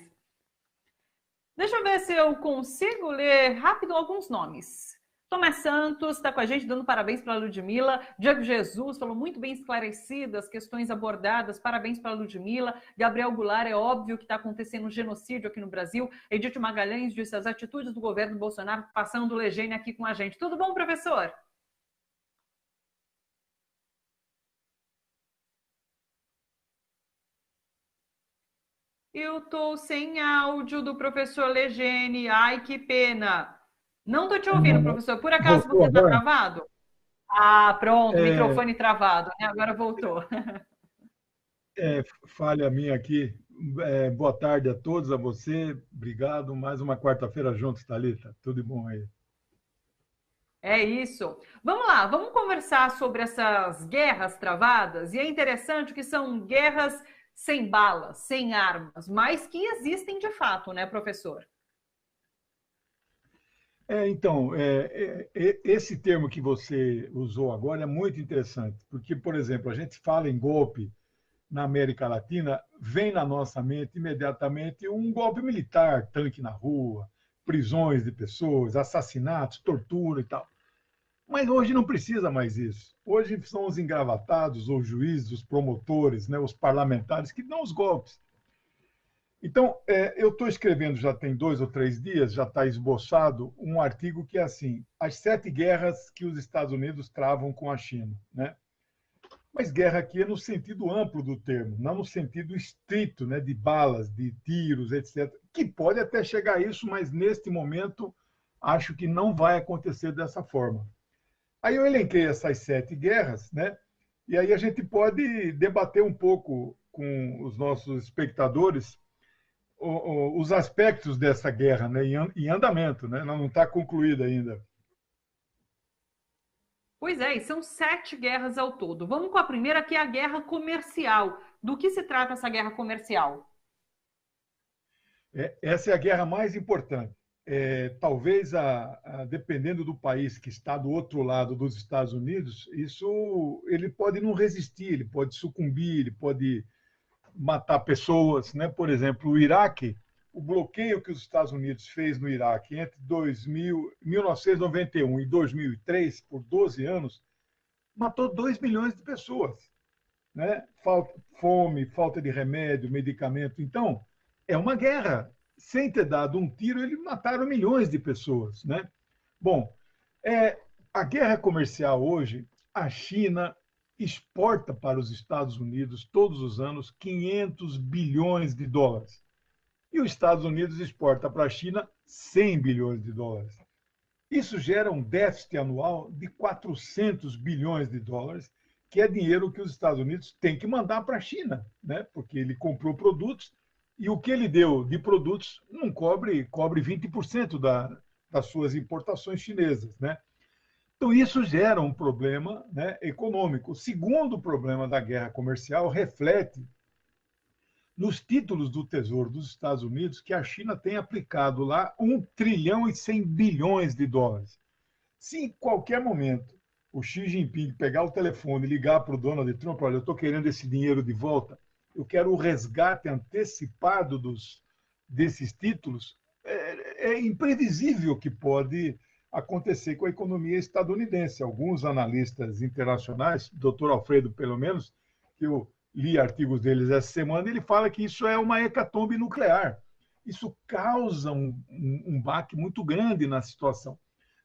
Speaker 2: Deixa eu ver se eu consigo ler rápido alguns nomes. Tomé Santos está com a gente, dando parabéns para a Ludmila. Diego Jesus falou muito bem esclarecidas, questões abordadas, parabéns para a Ludmila. Gabriel Goulart, é óbvio que está acontecendo um genocídio aqui no Brasil. Edith Magalhães disse as atitudes do governo Bolsonaro passando legenda aqui com a gente. Tudo bom, professor? Eu tô sem áudio do professor Legene. Ai, que pena. Não tô te ouvindo, professor. Por acaso você está travado? Ah, pronto, microfone travado, né? Agora voltou.
Speaker 5: Falha minha aqui. Boa tarde a todos, a você. Obrigado. Mais uma quarta-feira juntos, Thalita. Tudo bom aí?
Speaker 2: É isso. Vamos lá, vamos conversar sobre essas guerras travadas. E é interessante que são guerras sem balas, sem armas, mas que existem de fato, né, professor?
Speaker 5: Então, esse termo que você usou agora é muito interessante, porque, por exemplo, a gente fala em golpe na América Latina, vem na nossa mente imediatamente um golpe militar, tanque na rua, prisões de pessoas, assassinatos, tortura e tal. Mas hoje não precisa mais isso. Hoje são os engravatados, os juízes, os promotores, né, os parlamentares que dão os golpes. Então, eu estou escrevendo, já tem 2 ou 3 dias, já está esboçado, um artigo que é assim, as 7 guerras que os Estados Unidos travam com a China. Né? Mas guerra aqui é no sentido amplo do termo, não no sentido estrito, né, de balas, de tiros, etc. Que pode até chegar a isso, mas neste momento acho que não vai acontecer dessa forma. Aí eu elenquei essas 7 guerras, né? E aí a gente pode debater um pouco com os nossos espectadores os aspectos dessa guerra, né? Em andamento, né? Não está concluída ainda.
Speaker 2: Pois é, e são 7 guerras ao todo. Vamos com a primeira, que é a guerra comercial. Do que se trata essa guerra comercial?
Speaker 5: Essa é a guerra mais importante. Talvez, dependendo do país que está do outro lado dos Estados Unidos, ele pode não resistir, ele pode sucumbir, ele pode matar pessoas. Né? Por exemplo, o Iraque, o bloqueio que os Estados Unidos fez no Iraque entre 1991 e 2003, por 12 anos, matou 2 milhões de pessoas. Né? Fome, falta de remédio, medicamento. Então, é uma guerra. Sem ter dado um tiro, eles mataram milhões de pessoas. Né? Bom, a guerra comercial hoje, a China exporta para os Estados Unidos, todos os anos, 500 bilhões de dólares. E os Estados Unidos exporta para a China 100 bilhões de dólares. Isso gera um déficit anual de 400 bilhões de dólares, que é dinheiro que os Estados Unidos têm que mandar para a China, né? Porque ele comprou produtos e o que ele deu de produtos não cobre 20% das suas importações chinesas, né? Então, isso gera um problema, né, econômico. O segundo problema da guerra comercial reflete nos títulos do Tesouro dos Estados Unidos, que a China tem aplicado lá 1 trilhão e 100 bilhões de dólares. Se em qualquer momento o Xi Jinping pegar o telefone e ligar para o Donald Trump, olha, eu estou querendo esse dinheiro de volta, eu quero o resgate antecipado desses títulos, é imprevisível o que pode acontecer com a economia estadunidense. Alguns analistas internacionais, Dr. Alfredo, pelo menos, que eu li artigos deles essa semana, ele fala que isso é uma hecatombe nuclear. Isso causa um baque muito grande na situação.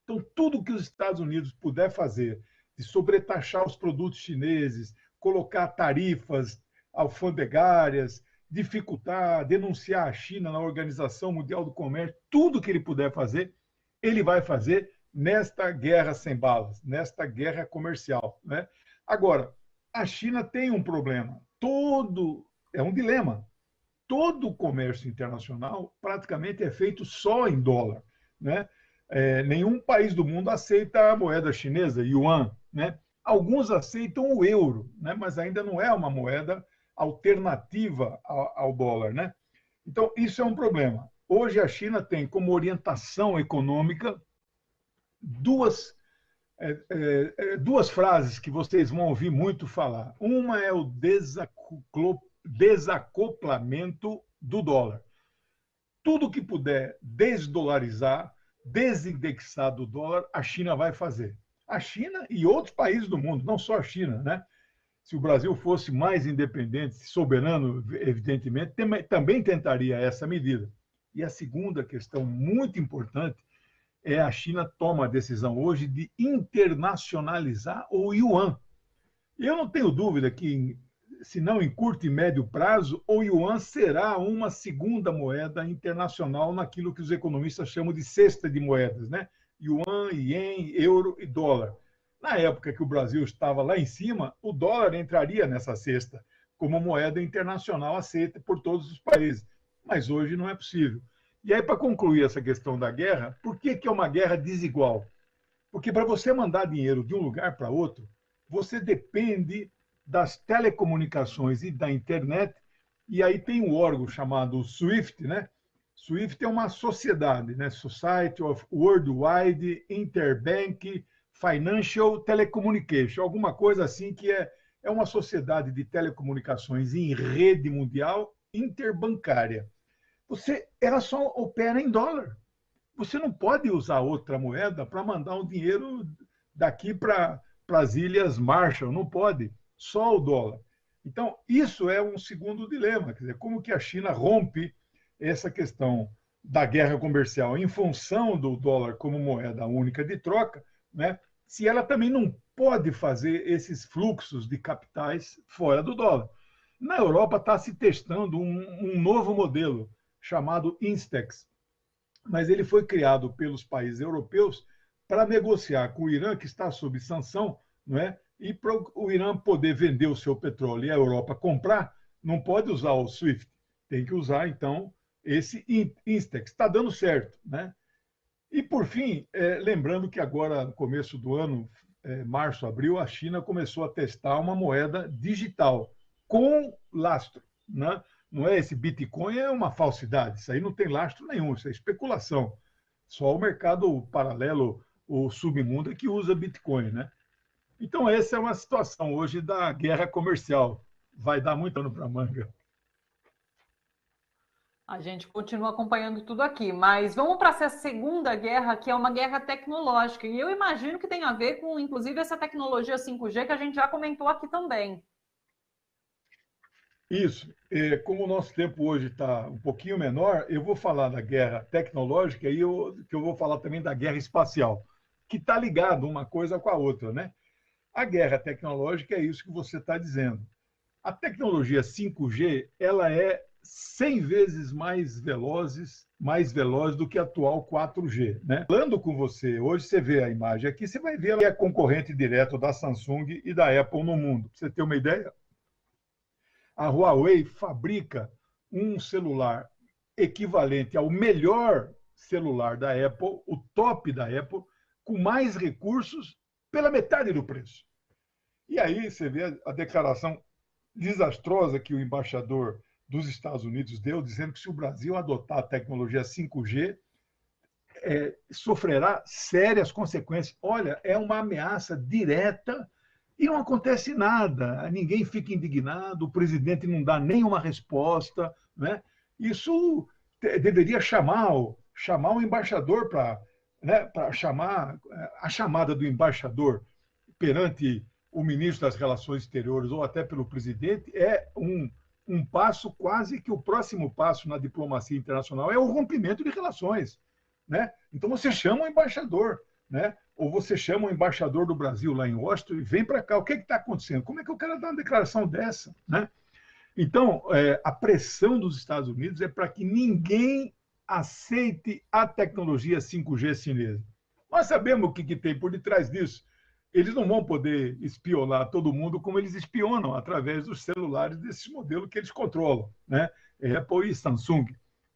Speaker 5: Então, tudo que os Estados Unidos puder fazer de sobretaxar os produtos chineses, colocar tarifas alfandegárias, dificultar, denunciar a China na Organização Mundial do Comércio, tudo que ele puder fazer, ele vai fazer nesta guerra sem balas, nesta guerra comercial, né? Agora, a China tem um problema. É um dilema. Todo o comércio internacional praticamente é feito só em dólar, né? Nenhum país do mundo aceita a moeda chinesa, yuan, né? Alguns aceitam o euro, né? Mas ainda não é uma moeda alternativa ao dólar, né? Então, isso é um problema. Hoje, a China tem como orientação econômica duas frases que vocês vão ouvir muito falar. Uma é o desacoplamento do dólar. Tudo que puder desdolarizar, desindexar do dólar, a China vai fazer. A China e outros países do mundo, não só a China, né? Se o Brasil fosse mais independente, soberano, evidentemente, também tentaria essa medida. E a segunda questão muito importante é a China toma a decisão hoje de internacionalizar o yuan. Eu não tenho dúvida que, se não em curto e médio prazo, o yuan será uma segunda moeda internacional naquilo que os economistas chamam de cesta de moedas, né? Yuan, ien, euro e dólar. Na época que o Brasil estava lá em cima, o dólar entraria nessa cesta como moeda internacional aceita por todos os países. Mas hoje não é possível. E aí, para concluir essa questão da guerra, por que é uma guerra desigual? Porque para você mandar dinheiro de um lugar para outro, você depende das telecomunicações e da internet, e aí tem um órgão chamado SWIFT, né? SWIFT é uma sociedade, né? Society of Worldwide Interbank Financial Telecommunication, alguma coisa assim que é uma sociedade de telecomunicações em rede mundial interbancária. Ela só opera em dólar. Você não pode usar outra moeda para mandar um dinheiro daqui para as Ilhas Marshall, não pode, só o dólar. Então, isso é um segundo dilema, quer dizer, como que a China rompe essa questão da guerra comercial em função do dólar como moeda única de troca, né? Se ela também não pode fazer esses fluxos de capitais fora do dólar. Na Europa está se testando um novo modelo chamado Instex, mas ele foi criado pelos países europeus para negociar com o Irã, que está sob sanção, não é? E para o Irã poder vender o seu petróleo e a Europa comprar, não pode usar o SWIFT, tem que usar, então, esse Instex. Está dando certo, né? E, por fim, lembrando que agora, no começo do ano, março, abril, a China começou a testar uma moeda digital com lastro, né? Não é esse Bitcoin, é uma falsidade. Isso aí não tem lastro nenhum, isso é especulação. Só o mercado paralelo, o submundo, é que usa Bitcoin, né? Então, essa é uma situação hoje da guerra comercial. Vai dar muito ano para a manga.
Speaker 2: A gente continua acompanhando tudo aqui, mas vamos para essa segunda guerra, que é uma guerra tecnológica. E eu imagino que tem a ver com, inclusive, essa tecnologia 5G que a gente já comentou aqui também.
Speaker 5: Isso. Como o nosso tempo hoje está um pouquinho menor, eu vou falar da guerra tecnológica e eu vou falar também da guerra espacial, que está ligado uma coisa com a outra, né? A guerra tecnológica é isso que você está dizendo. A tecnologia 5G, ela é 100 vezes mais veloz do que a atual 4G. Né? Falando com você, hoje você vê a imagem aqui, você vai ver ela é concorrente direto da Samsung e da Apple no mundo. Pra você ter uma ideia, a Huawei fabrica um celular equivalente ao melhor celular da Apple, o top da Apple, com mais recursos pela metade do preço. E aí você vê a declaração desastrosa que o embaixador dos Estados Unidos deu, dizendo que se o Brasil adotar a tecnologia 5G, sofrerá sérias consequências. Olha, é uma ameaça direta e não acontece nada. Ninguém fica indignado, o presidente não dá nenhuma resposta. Né? Isso deveria chamar o embaixador para chamar a chamada do embaixador perante o ministro das Relações Exteriores ou até pelo presidente é um passo quase que o próximo passo na diplomacia internacional é o rompimento de relações. Né? Então você chama o embaixador, né? Ou você chama o embaixador do Brasil lá em Washington e vem para cá. O que está acontecendo? Como é que o cara dá uma declaração dessa? Né? Então, a pressão dos Estados Unidos é para que ninguém aceite a tecnologia 5G chinesa. Nós sabemos o que tem por detrás disso. Eles não vão poder espionar todo mundo como eles espionam através dos celulares desses modelos que eles controlam, né? Apple e Samsung.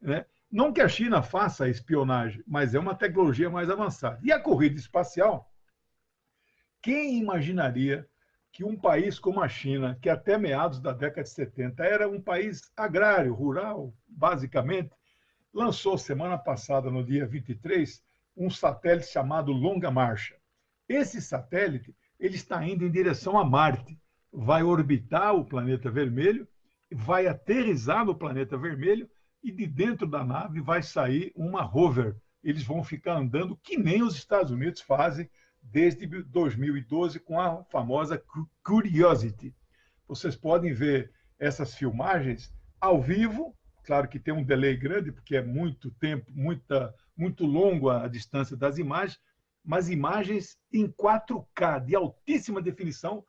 Speaker 5: Né? Não que a China faça a espionagem, mas é uma tecnologia mais avançada. E a corrida espacial, quem imaginaria que um país como a China, que até meados da década de 70 era um país agrário, rural, basicamente, lançou semana passada, no dia 23, um satélite chamado Longa Marcha. Esse satélite ele está indo em direção a Marte, vai orbitar o planeta vermelho, vai aterrissar no planeta vermelho e de dentro da nave vai sair uma rover. Eles vão ficar andando que nem os Estados Unidos fazem desde 2012 com a famosa Curiosity. Vocês podem ver essas filmagens ao vivo, claro que tem um delay grande, porque é muito tempo, muito longo a distância das imagens, mas imagens em 4K, de altíssima definição,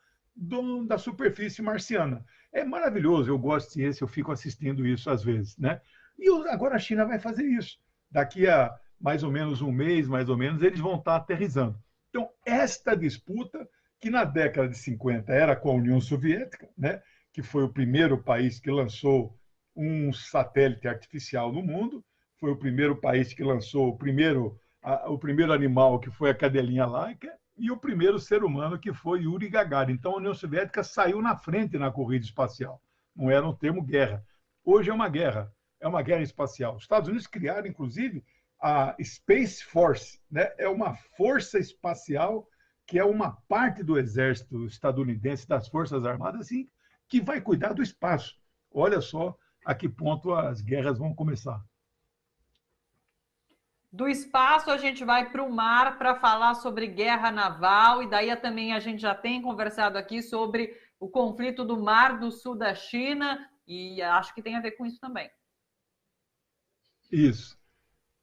Speaker 5: da superfície marciana. É maravilhoso, eu gosto de ciência, eu fico assistindo isso às vezes. Né? E agora a China vai fazer isso. Daqui a mais ou menos um mês, mais ou menos, eles vão estar aterrissando. Então, esta disputa, que na década de 50 era com a União Soviética, né? Que foi o primeiro país que lançou um satélite artificial no mundo, foi o primeiro país que lançou o primeiro animal, que foi a cadelinha laica, e o primeiro ser humano, que foi Yuri Gagarin. Então, a União Soviética saiu na frente na corrida espacial. Não era um termo guerra. Hoje é uma guerra espacial. Os Estados Unidos criaram, inclusive, a Space Force. Né? É uma força espacial que é uma parte do exército estadunidense, das Forças Armadas, assim, que vai cuidar do espaço. Olha só a que ponto as guerras vão começar.
Speaker 2: Do espaço, a gente vai para o mar para falar sobre guerra naval, e daí também a gente já tem conversado aqui sobre o conflito do Mar do Sul da China, e acho que tem a ver com isso também.
Speaker 5: Isso.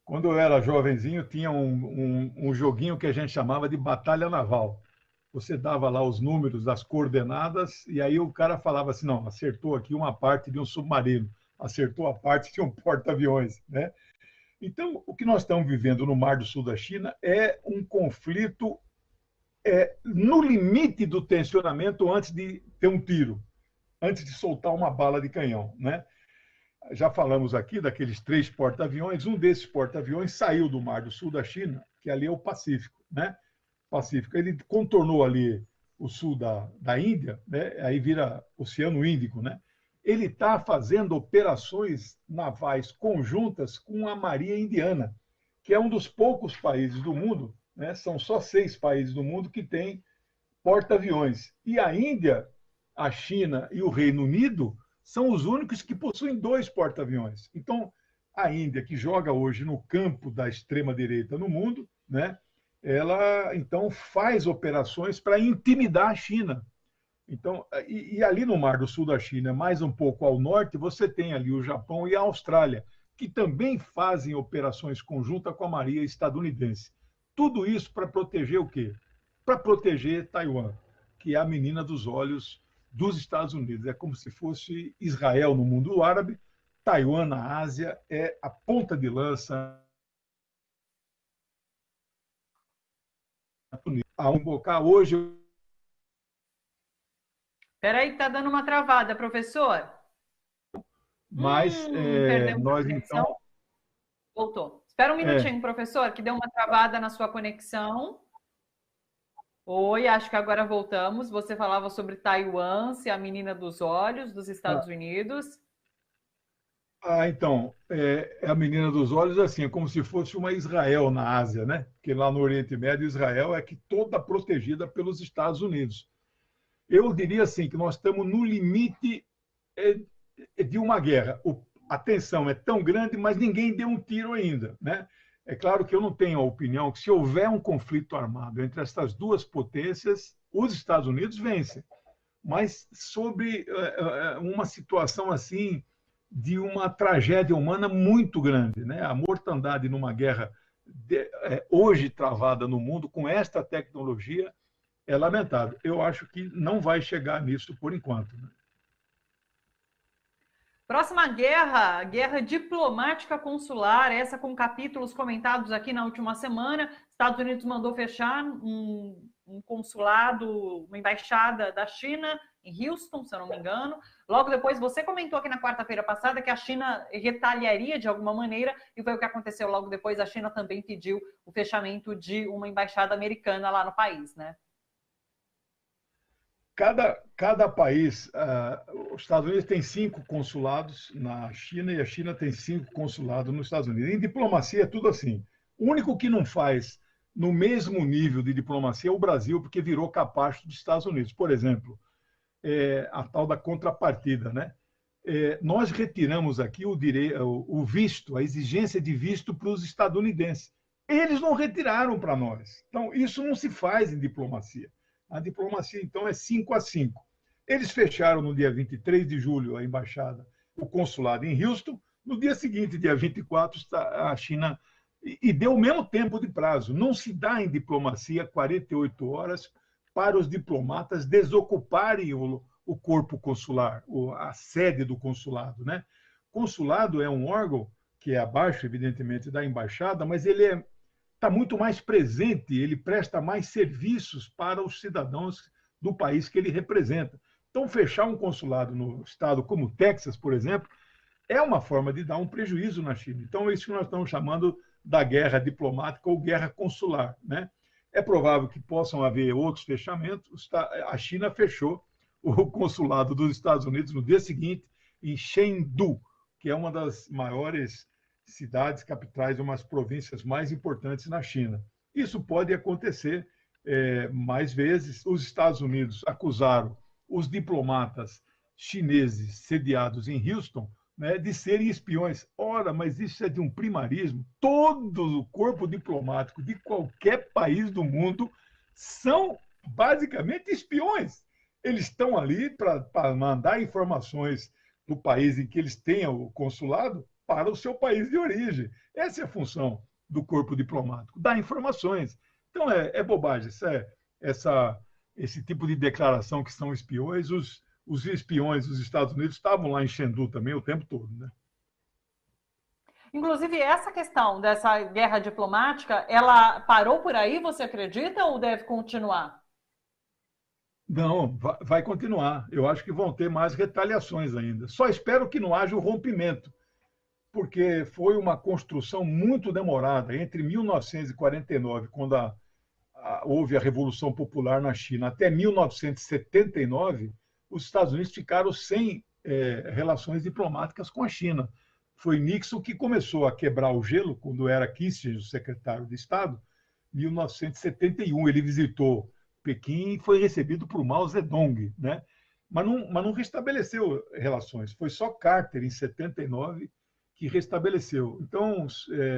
Speaker 5: Quando eu era jovenzinho, tinha um joguinho que a gente chamava de Batalha Naval. Você dava lá os números das coordenadas, e aí o cara falava assim, não, acertou aqui uma parte de um submarino, acertou a parte de um porta-aviões, né? Então, o que nós estamos vivendo no Mar do Sul da China é um conflito no limite do tensionamento antes de ter um tiro, antes de soltar uma bala de canhão. Né? Já falamos aqui daqueles 3 porta-aviões. Um desses porta-aviões saiu do Mar do Sul da China, que ali é o Pacífico. Né? Pacífico. Ele contornou ali o sul da Índia, né? Aí vira Oceano Índico, né? Ele está fazendo operações navais conjuntas com a Marinha Indiana, que é um dos poucos países do mundo, né? São só 6 países do mundo que têm porta-aviões. E a Índia, a China e o Reino Unido são os únicos que possuem 2 porta-aviões. Então, a Índia, que joga hoje no campo da extrema-direita no mundo, né? Ela, então, faz operações para intimidar a China. Então, e ali no Mar do Sul da China, mais um pouco ao norte, você tem ali o Japão e a Austrália, que também fazem operações conjuntas com a Marinha estadunidense. Tudo isso para proteger o quê? Para proteger Taiwan, que é a menina dos olhos dos Estados Unidos. É como se fosse Israel no mundo árabe, Taiwan na Ásia é a ponta de lança. A invocar hoje.
Speaker 2: Espera aí, está dando uma travada, professor.
Speaker 5: Mas nós, então...
Speaker 2: Voltou. Espera um minutinho, professor, que deu uma travada na sua conexão. Oi, acho que agora voltamos. Você falava sobre Taiwan, ser a menina dos olhos dos Estados Unidos.
Speaker 5: Então, a menina dos olhos, assim, é como se fosse uma Israel na Ásia, né? Porque lá no Oriente Médio, Israel é que toda protegida pelos Estados Unidos. Eu diria assim, que nós estamos no limite de uma guerra. A tensão é tão grande, mas ninguém deu um tiro ainda, né? É claro que eu não tenho a opinião que se houver um conflito armado entre essas duas potências, os Estados Unidos vencem. Mas sobre uma situação assim de uma tragédia humana muito grande, né? A mortandade numa guerra hoje travada no mundo com esta tecnologia é lamentável. Eu acho que não vai chegar nisso por enquanto, né?
Speaker 2: Próxima guerra, guerra diplomática consular, essa com capítulos comentados aqui na última semana. Estados Unidos mandou fechar um consulado, uma embaixada da China em Houston, se eu não me engano. Logo depois, você comentou aqui na quarta-feira passada que a China retaliaria de alguma maneira, e foi o que aconteceu logo depois. A China também pediu o fechamento de uma embaixada americana lá no país, né?
Speaker 5: Cada país, os Estados Unidos tem 5 consulados na China e a China tem 5 consulados nos Estados Unidos. Em diplomacia é tudo assim. O único que não faz no mesmo nível de diplomacia é o Brasil, porque virou capacho dos Estados Unidos. Por exemplo, a tal da contrapartida, né? Nós retiramos aqui o visto, a exigência de visto para os estadunidenses. Eles não retiraram para nós. Então, isso não se faz em diplomacia. A diplomacia, então, é 5-5. Eles fecharam no dia 23 de julho a embaixada, o consulado em Houston. No dia seguinte, dia 24, a China... E deu o mesmo tempo de prazo. Não se dá em diplomacia 48 horas para os diplomatas desocuparem o corpo consular, a sede do consulado, né? Consulado é um órgão que é abaixo, evidentemente, da embaixada, mas ele está muito mais presente, ele presta mais serviços para os cidadãos do país que ele representa. Então, fechar um consulado no estado como o Texas, por exemplo, é uma forma de dar um prejuízo na China. Então, é isso que nós estamos chamando da guerra diplomática ou guerra consular, né? É provável que possam haver outros fechamentos. A China fechou o consulado dos Estados Unidos no dia seguinte em Chengdu, que é uma das maiores cidades capitais, umas províncias mais importantes na China. Isso pode acontecer mais vezes. Os Estados Unidos acusaram os diplomatas chineses sediados em Houston, né, de serem espiões. Ora, mas isso é de um primarismo. Todo o corpo diplomático de qualquer país do mundo são basicamente espiões. Eles estão ali para mandar informações do país em que eles tenham o consulado para o seu país de origem. Essa é a função do corpo diplomático, dar informações. Então, é bobagem. Esse tipo de declaração que são espiões, os espiões dos Estados Unidos estavam lá em Chengdu também o tempo todo, né?
Speaker 2: Inclusive, essa questão dessa guerra diplomática, ela parou por aí, você acredita, ou deve continuar?
Speaker 5: Não, vai continuar. Eu acho que vão ter mais retaliações ainda. Só espero que não haja o rompimento, porque foi uma construção muito demorada. Entre 1949, quando houve a Revolução Popular na China, até 1979, os Estados Unidos ficaram sem relações diplomáticas com a China. Foi Nixon que começou a quebrar o gelo, quando era Kissinger, o secretário de Estado, em 1971. Ele visitou Pequim e foi recebido por Mao Zedong, né? Mas não restabeleceu relações. Foi só Carter, em 79, que restabeleceu. Então,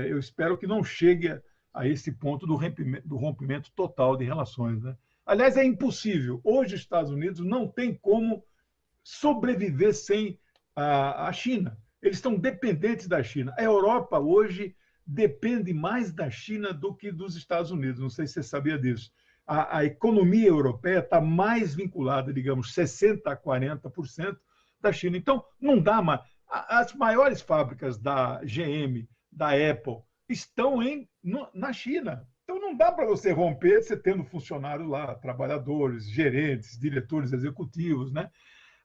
Speaker 5: eu espero que não chegue a esse ponto do rompimento total de relações, né? Aliás, é impossível. Hoje, os Estados Unidos não tem como sobreviver sem a China. Eles estão dependentes da China. A Europa, hoje, depende mais da China do que dos Estados Unidos. Não sei se você sabia disso. A economia europeia está mais vinculada, digamos, 60% a 40% da China. Então, não dá mais. As maiores fábricas da GM, da Apple, estão na China. Então, não dá para você romper você tendo funcionário lá, trabalhadores, gerentes, diretores executivos, né?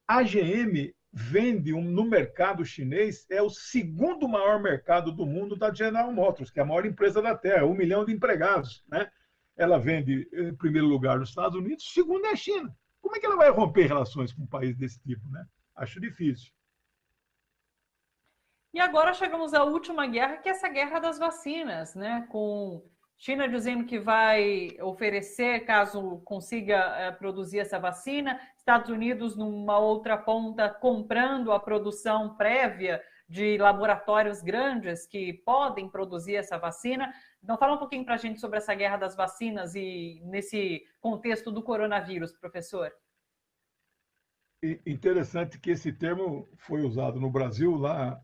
Speaker 5: A GM vende no mercado chinês, é o segundo maior mercado do mundo da General Motors, que é a maior empresa da Terra, 1 milhão de empregados, né? Ela vende em primeiro lugar nos Estados Unidos, segundo é a China. Como é que ela vai romper relações com um país desse tipo, né? Acho difícil.
Speaker 2: E agora chegamos à última guerra, que é essa guerra das vacinas, né? Com China dizendo que vai oferecer, caso consiga produzir essa vacina, Estados Unidos numa outra ponta comprando a produção prévia de laboratórios grandes que podem produzir essa vacina. Então, fala um pouquinho para a gente sobre essa guerra das vacinas e nesse contexto do coronavírus, professor.
Speaker 5: Interessante que esse termo foi usado no Brasil lá,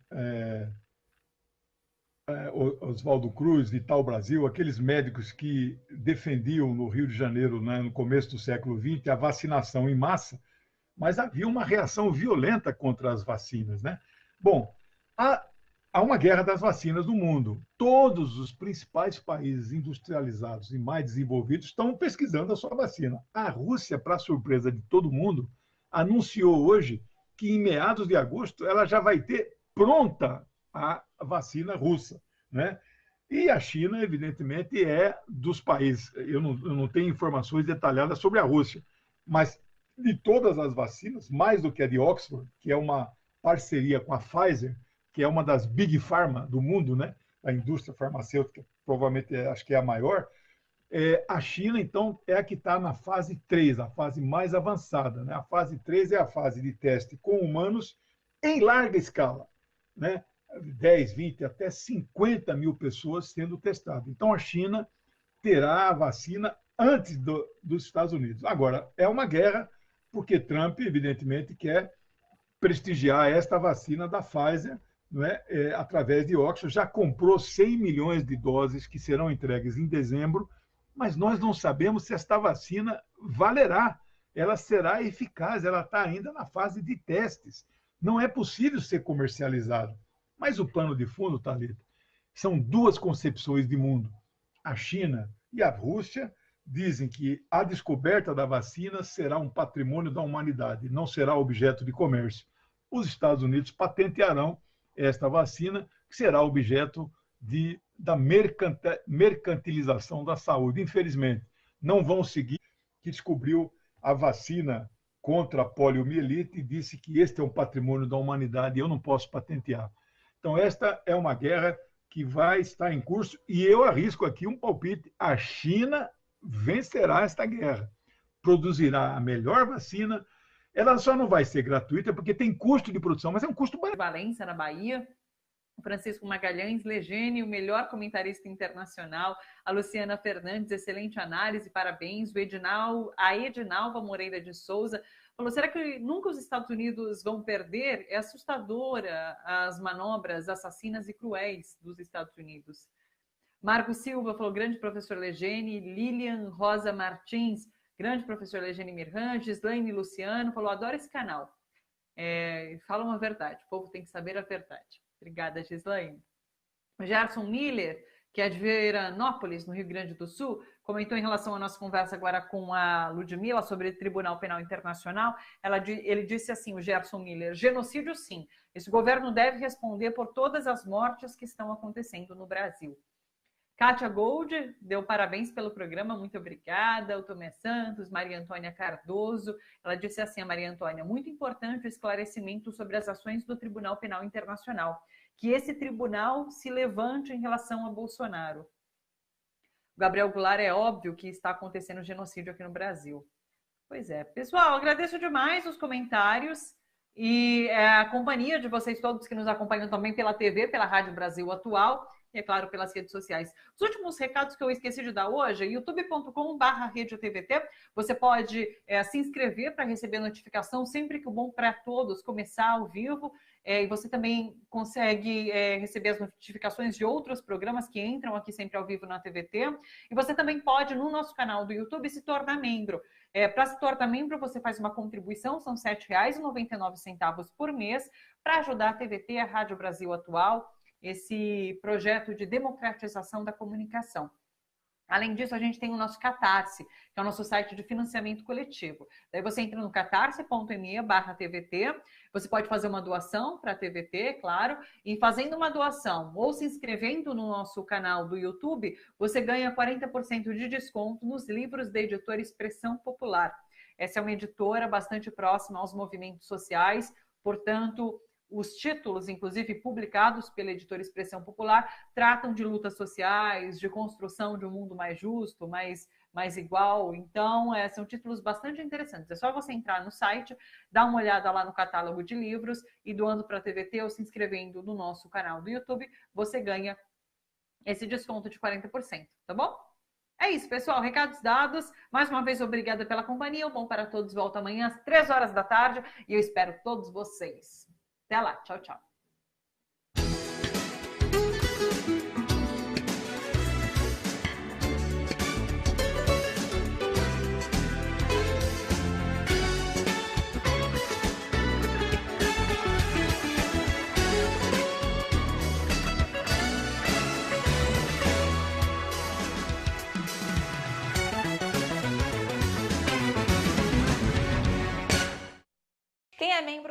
Speaker 5: Oswaldo Cruz, Vital Brasil, aqueles médicos que defendiam no Rio de Janeiro, né, no começo do século XX, a vacinação em massa, mas havia uma reação violenta contra as vacinas, né? Bom, há uma guerra das vacinas no mundo. Todos os principais países industrializados e mais desenvolvidos estão pesquisando a sua vacina. A Rússia, para surpresa de todo mundo, anunciou hoje que em meados de agosto ela já vai ter pronta a vacina russa, né? E a China, evidentemente, é dos países. Eu não tenho informações detalhadas sobre a Rússia, mas de todas as vacinas, mais do que a de Oxford, que é uma parceria com a Pfizer, que é uma das big pharma do mundo, né? A indústria farmacêutica, provavelmente acho que é a maior. A China, então, é a que está na fase 3, a fase mais avançada, né? A fase 3 é a fase de teste com humanos em larga escala, né? 10, 20, até 50 mil pessoas sendo testadas. Então, a China terá a vacina antes dos Estados Unidos. Agora, é uma guerra, porque Trump, evidentemente, quer prestigiar esta vacina da Pfizer, não é? Através de Oxford, já comprou 100 milhões de doses que serão entregues em dezembro, mas nós não sabemos se esta vacina valerá, ela será eficaz, ela está ainda na fase de testes. Não é possível ser comercializado. Mas o pano de fundo, Thalita, são duas concepções de mundo. A China e a Rússia dizem que a descoberta da vacina será um patrimônio da humanidade, não será objeto de comércio. Os Estados Unidos patentearão esta vacina, que será objeto da mercantilização da saúde. Infelizmente, não vão seguir que descobriu a vacina contra a poliomielite e disse que este é um patrimônio da humanidade e eu não posso patentear. Então, esta é uma guerra que vai estar em curso e eu arrisco aqui um palpite. A China vencerá esta guerra, produzirá a melhor vacina. Ela só não vai ser gratuita porque tem custo de produção, mas é um custo barato.
Speaker 2: Valência, na Bahia. O Francisco Magalhães, Legene, o melhor comentarista internacional. A Luciana Fernandes, excelente análise, parabéns. A Edinalva Moreira de Souza falou, será que nunca os Estados Unidos vão perder? É assustadora as manobras assassinas e cruéis dos Estados Unidos. Marco Silva falou, grande professor Legene. Lilian Rosa Martins, grande professor Legene Mirhan. Gislaine Luciano falou, adoro esse canal. Falam a verdade, o povo tem que saber a verdade. Obrigada, Gislaine. O Gerson Miller, que é de Veranópolis, no Rio Grande do Sul, comentou em relação à nossa conversa agora com a Ludmila sobre o Tribunal Penal Internacional. Ele disse assim, o Gerson Miller, genocídio sim, esse governo deve responder por todas as mortes que estão acontecendo no Brasil. Kátia Gold deu parabéns pelo programa, muito obrigada. O Tomé Santos, Maria Antônia Cardoso, ela disse assim, a Maria Antônia, muito importante o esclarecimento sobre as ações do Tribunal Penal Internacional, que esse tribunal se levante em relação a Bolsonaro. O Gabriel Goulart, é óbvio que está acontecendo genocídio aqui no Brasil. Pois é. Pessoal, agradeço demais os comentários e a companhia de vocês todos que nos acompanham também pela TV, pela Rádio Brasil Atual, e, é claro, pelas redes sociais. Os últimos recados que eu esqueci de dar hoje, youtube.com/RedeTVT. Você pode se inscrever para receber notificação sempre que o Bom para Todos começar ao vivo. e você também consegue receber as notificações de outros programas que entram aqui sempre ao vivo na TVT. E você também pode, no nosso canal do YouTube, se tornar membro. Para se tornar membro, você faz uma contribuição, são R$ 7,99 por mês, para ajudar a TVT, a Rádio Brasil Atual, esse projeto de democratização da comunicação. Além disso, a gente tem o nosso Catarse, que é o nosso site de financiamento coletivo. Daí você entra no catarse.me/TVT, você pode fazer uma doação para a TVT, claro, e fazendo uma doação ou se inscrevendo no nosso canal do YouTube, você ganha 40% de desconto nos livros da editora Expressão Popular. Essa é uma editora bastante próxima aos movimentos sociais, portanto, os títulos, inclusive publicados pela editora Expressão Popular, tratam de lutas sociais, de construção de um mundo mais justo, mais igual. Então, são títulos bastante interessantes. É só você entrar no site, dar uma olhada lá no catálogo de livros e doando para a TVT ou se inscrevendo no nosso canal do YouTube, você ganha esse desconto de 40%, tá bom? É isso, pessoal. Recados dados. Mais uma vez, obrigada pela companhia. O Bom para Todos volta amanhã às 3 horas da tarde e eu espero todos vocês. Até lá. Tchau, tchau.
Speaker 6: Quem é membro